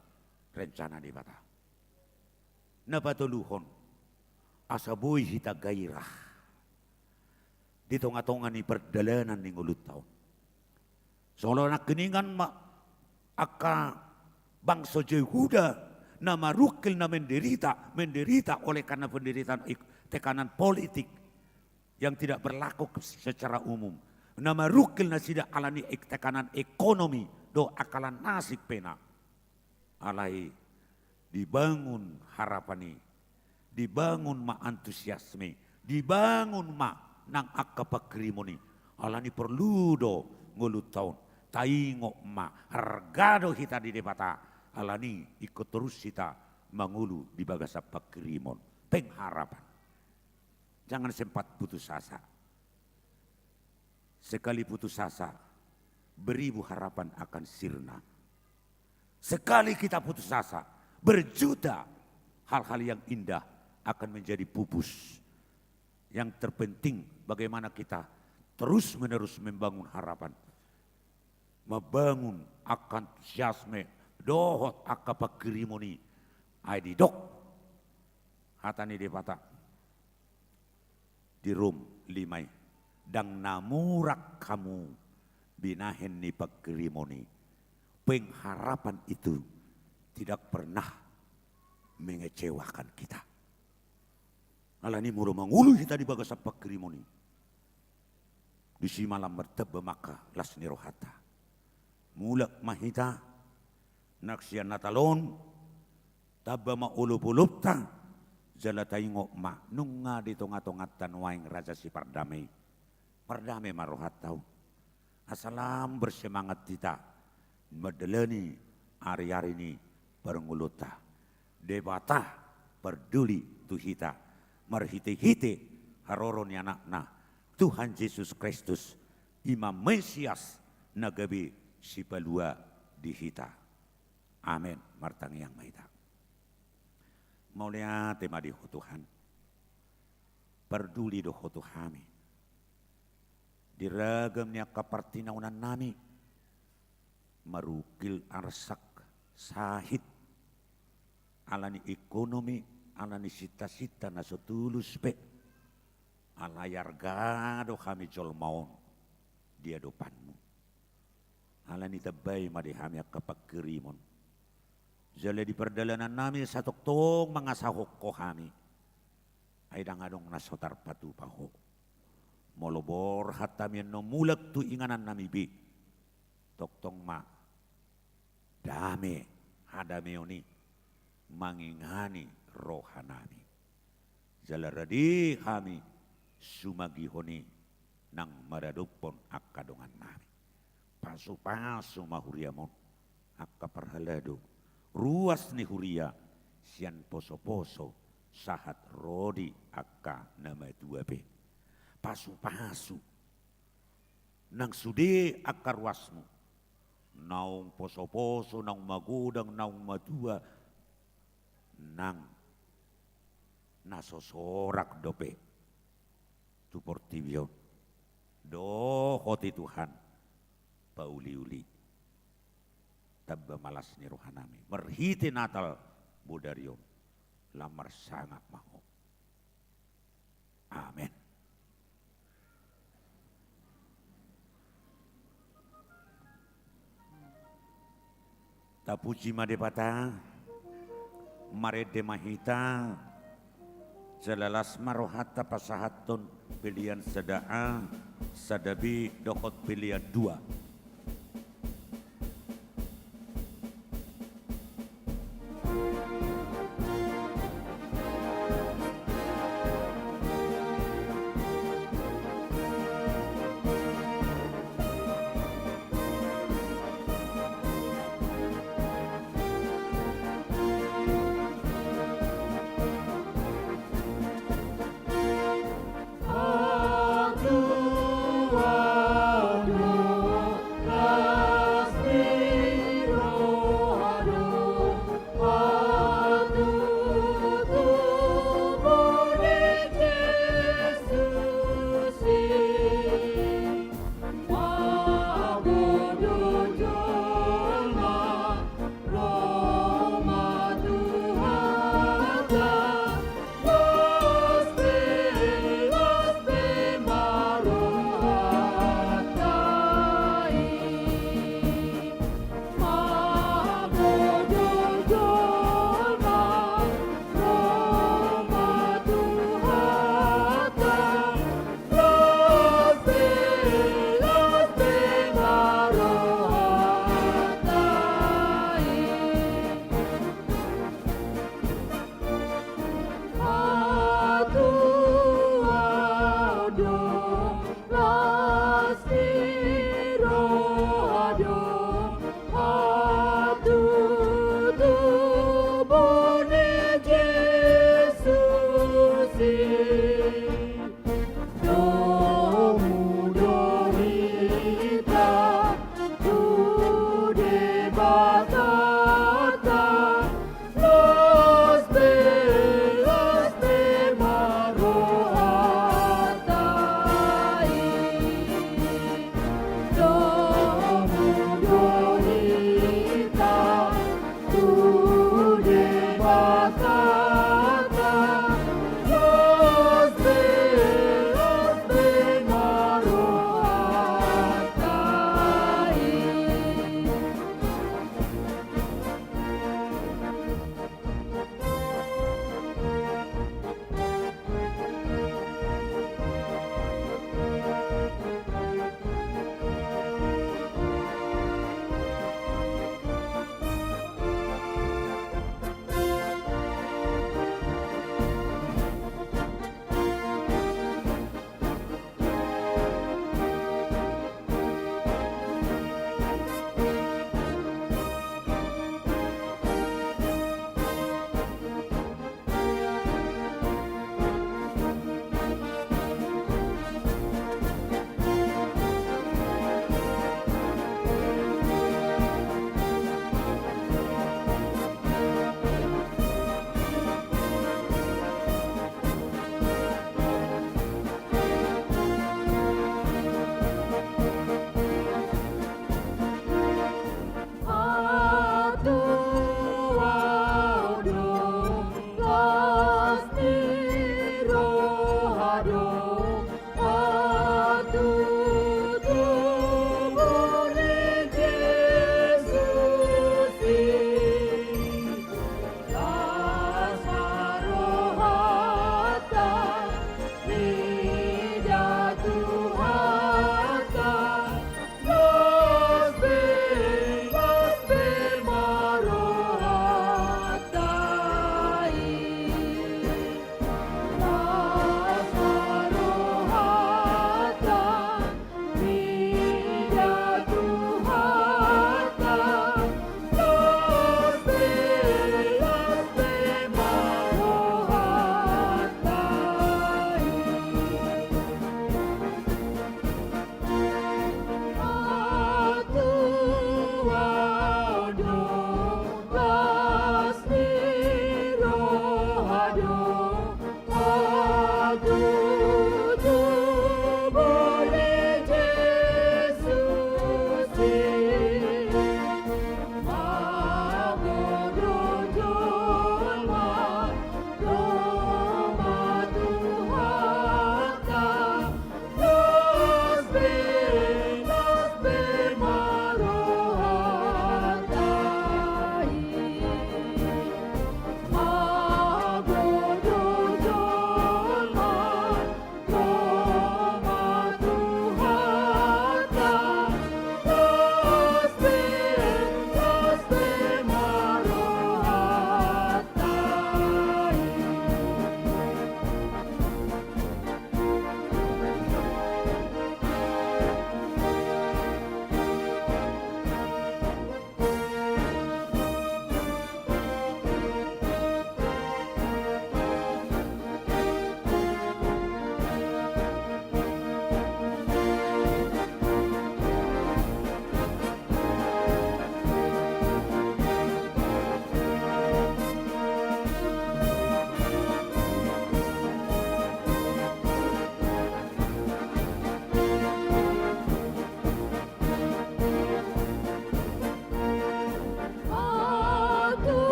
rencana debata. Napatuluhon asaboy hita gairah. Di tonga-tonga ni perdalanan ni ngulut taon. Soalnya nak keningan aka bangsa Yehuda na marukil na menderita oleh karena penderitaan tekanan politik yang tidak berlaku secara umum. Na marukil na sida alani tekanan ekonomi do akalan nasib pena. Alai dibangun harapan ini, dibangun ma antusiasme, dibangun ma nang akapakrimoni alani perlu do ngulut taon taingo ma hargado hita di debata alani ikut terus kita mangulu di bagasa pakrimon pengharapan. Jangan sempat putus asa. Sekali putus asa, beribu harapan akan sirna. Sekali kita putus asa, berjuta hal-hal yang indah akan menjadi pupus. Yang terpenting bagaimana kita terus-menerus membangun harapan. Membangun akan antusiasme, dohot akapa kirimoni, aidi dok. Hatani di pata. Di Rom 5. Dang namurak kamu binahen ni pagkirimoni. Pengharapan itu tidak pernah mengecewakan kita. Alani muro mangulu kita di bagasa pagkirimoni. Di si malam berteba maka lasni rohata. Mulak mahita naksian natalon taba maulupulupta jalatay ngokma nunga di tonga-tongatan waing raja si pardamay. Pardamay marohat tau. Asalam bersemangat kita. Medelani hari-hari ini pernguluta. Debata peduli tuhita. Merhite-hite haroron anakna. Tuhan Yesus Kristus. Imam Mesias nagabi si palua dihita. Amin. Martang yang maita. Maulia tema di Tuhan. Peduli doh Tuhami. Diragamnya kapartinaunan nami. Marukil arsak sahid. Alani ekonomi, alani sita-sita na sotulus pe. Alayar gado kami jolmaon. Dia dopanmu. Alani tabay madihami kapagkirimon. Jale di perjalanan nami satok tong mga sahok ko kami. Ay dangadong nasotar patu paho. Molobor hatamin no mulak tu inganan nami bi. Toktong ma. Dame hadame oni. Mangingani rohanami. Jalaradi kami sumagihoni nang maradupon akadongan nami. Pasu-pasu mahuriamon akaparhalado. Ruas ni huria sian poso-poso sahat rodi akka nama 2B. Pasu-pasu nang sude akar wasmu naung poso-poso naung magudang naung madua nang nasosorak dope tu portibion do hoti Tuhan pauli-uli tabba malas ni rohanami merhiti natal budarion lamar sangat maho. Amin. Tapuji madepata, marede mahita, jalalas marohata pasahaton pilihan sedaa, sadabi dokot pilihan 2.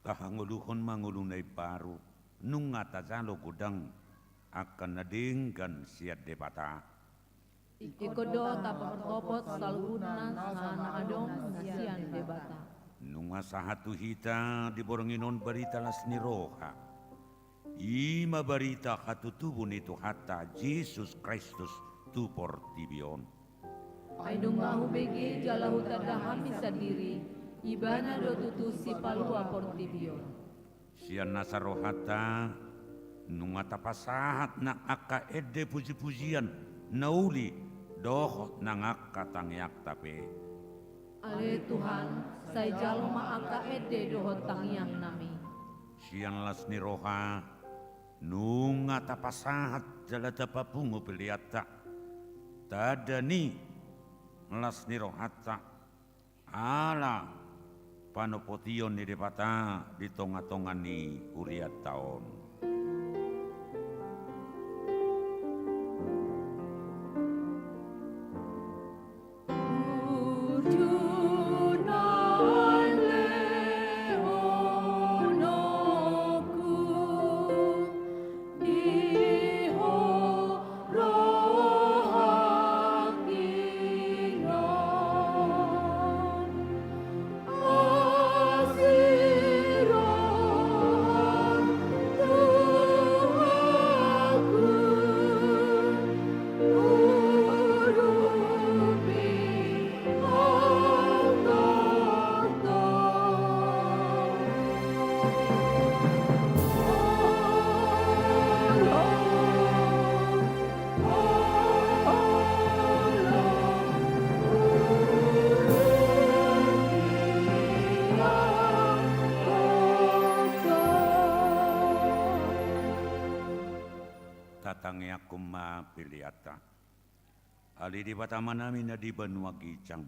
kahanguluhon mangulunay paru nung ngatajalo gudang akan nadinggan siat debata. Ikodo tapertopot saluna sana adong nasian debata. Nung sahatu hita diboronginon barita las ni roha. Ima barita katutubon ito hata Jesus Kristus tu portibion. Ay hubege jalahu tadahami sendiri, ibana do tutu si palua portibion. Sian nasarohata nung atapasahat na aka ede puji-pujian nauli dohot nang aka tangyak tape. Ale Tuhan, say jalma aka ede dohot tangyang nami. Sian las ni roha nung atapasahat jalata papungo piliata tada ni las ni rohata ala panopotion ni debata di tonga-tongan ni uriat taon. Tatangnya kuma piliata. Ali di batama namin na di banwa gijang.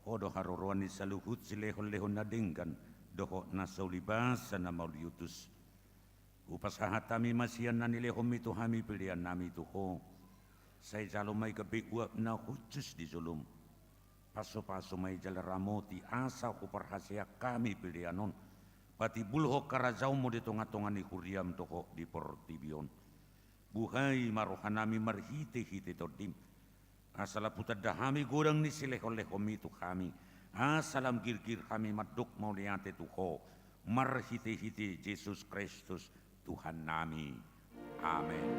Hodo haruruan ni saluhut silehon-lehon na dinggan. Doho na saulibasan na mauliutus. Upasahat kami masiyan na nilehom ito kami pilihan nami tuho. Say jalo may kabigwa na hutus di zulum. Paso-paso may jalaramoti asa ko parhasya kami pilihanon. Pati bulho karajaw mo di tunga-tunga ni Kuriam toko di Portibion. Buhay marohanami marhite-hite todim. Asala putadahami godang ni silehon-lehom itu kami. Asalam gir-gir kami maduk mauliate tuho. Marhite-hite Yesus Kristus Tuhan nami. Amin.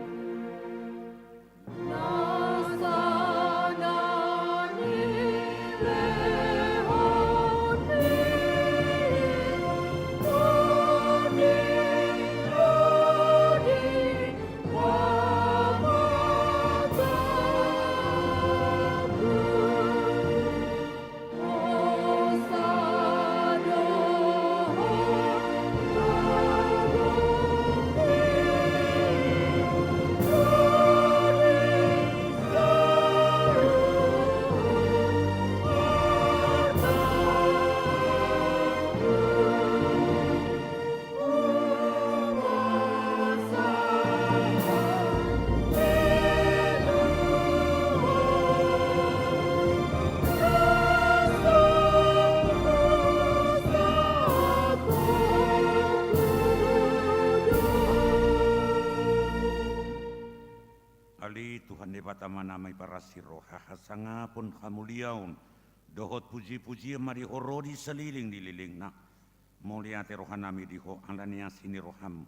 Manamay para si roha hasangapon kamuliaon dohot puji-puji mari horodi saliling dililing na muliate rohan nami diho alania sini roham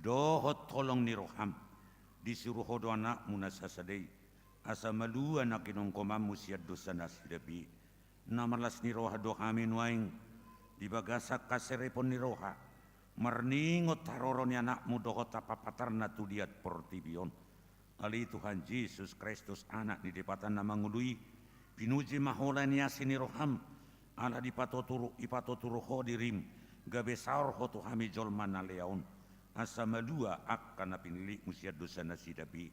dohot tolong ni roham disuruh hodo anak munasasadei asa malu anak inong komam musiad dosa nasidapi namalas ni roha dohamin waing dibagasak kaserepon ni roha marningot taroron ni anakmu dohot tapapatar na tudiat portibion. Ali Tuhan Yesus Kristus anak di depatan na mangului pinuji mahola niya siniroham ala di ipatoturu ho dirim gabe saur ho tuhami jolman na leon asa malua akan na pinili musia dosa na sidapi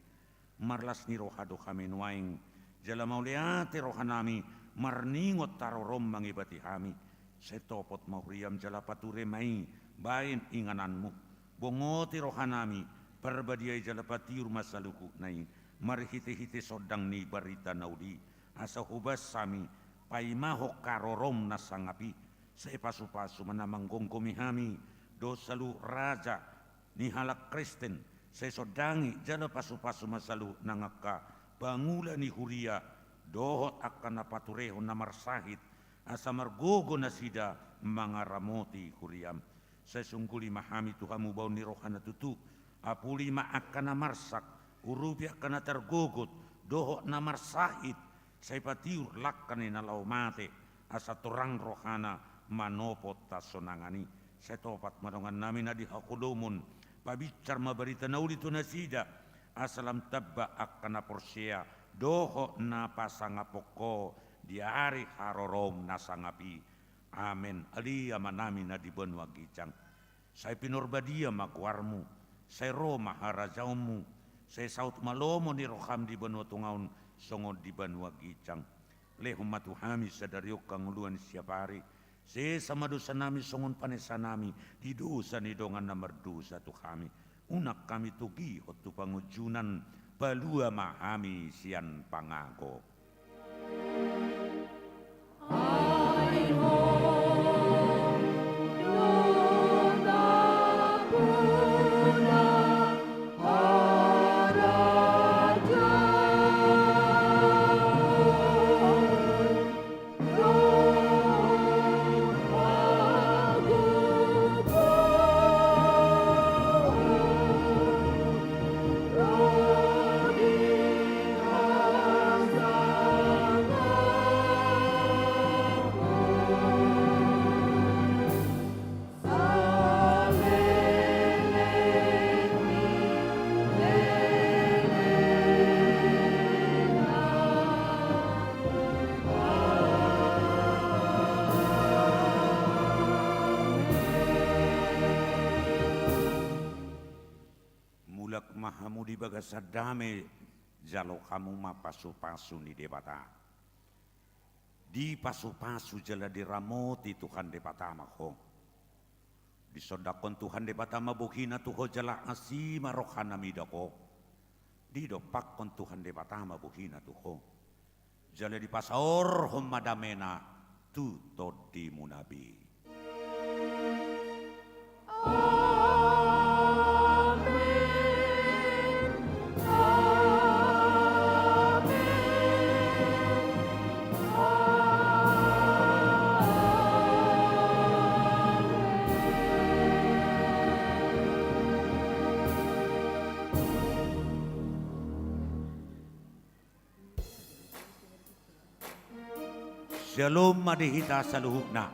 marlas ni rohado kami nuaing jala mauliate rohanami marningot tarorom mangibati kami setopot mahuriam jala pature mai bain ingananmu bongoti rohanami perbadiai jalapati rumah saluku nai marhite-hite sodang ni barita naudi asa hubas sami paimahok karorom nasangapi Saya pasu-pasu menamang gongkomi hami dosalu raja ni halak Kristen. Saya sodangi jala pasu-pasu masalu nangaka bangula ni huria dohot akan napatureho namar sahid asa margogo nasida mangaramoti huriam. Saya sungkuli mahami Tuhamu bau ni rohana tutu apuli ma akan namarsak urupi akan tergogot dohot namar sahid. Saya patiur lakkan na lau mate asa torang rohana manopot tasonangani. Saya topat madongan namin adi hakudomun pabicar mabarita nauli tu nasida asalam tabba akan naporsea doho na pasangapoko di hari harorom nasangapi. Amen. Alia manami na di benua gicang. Saya pinurbadia makwarmu. Saya roma harajaumu. Saya saut malomo ni roham di benua tungaun songo di benua gicang. Lehum matuhami sadariok kanguluan siapari. Se sama dosa nami songon panesa nami di dosa ni dongan nomor dosa tu kami. Unak kami tugi hotu pangujunan balua mahami sian pangago. Mahamu di bagasadame jalo kamu ma pasu-pasu ni debata. Di pasu-pasu jala diramoti Tuhan debata mako. Di sodakon Tuhan debata mabuhina tuho jala asima rohana midako. Di dopakon Tuhan debata mabuhina tuho. Jala di pasaor homadamena tu todi munabi. Shalom madihita saluhukna.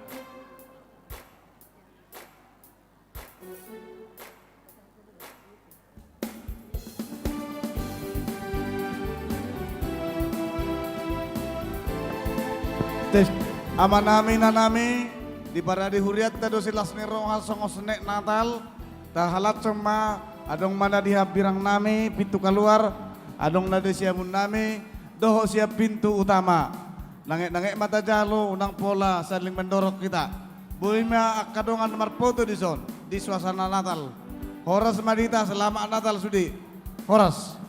Tes amanami nanami di paradi huriat tado silas ni roha songo senek Natal tahalat cema adong mana diha birang nami pintu keluar adong nade siamun nami doho siap pintu utama. Nangek-nangek mata jalo unang pola saling mendorong kita. Buima akadongan nomor foto di suasana Natal. Horas madita selamat Natal sudi. Horas.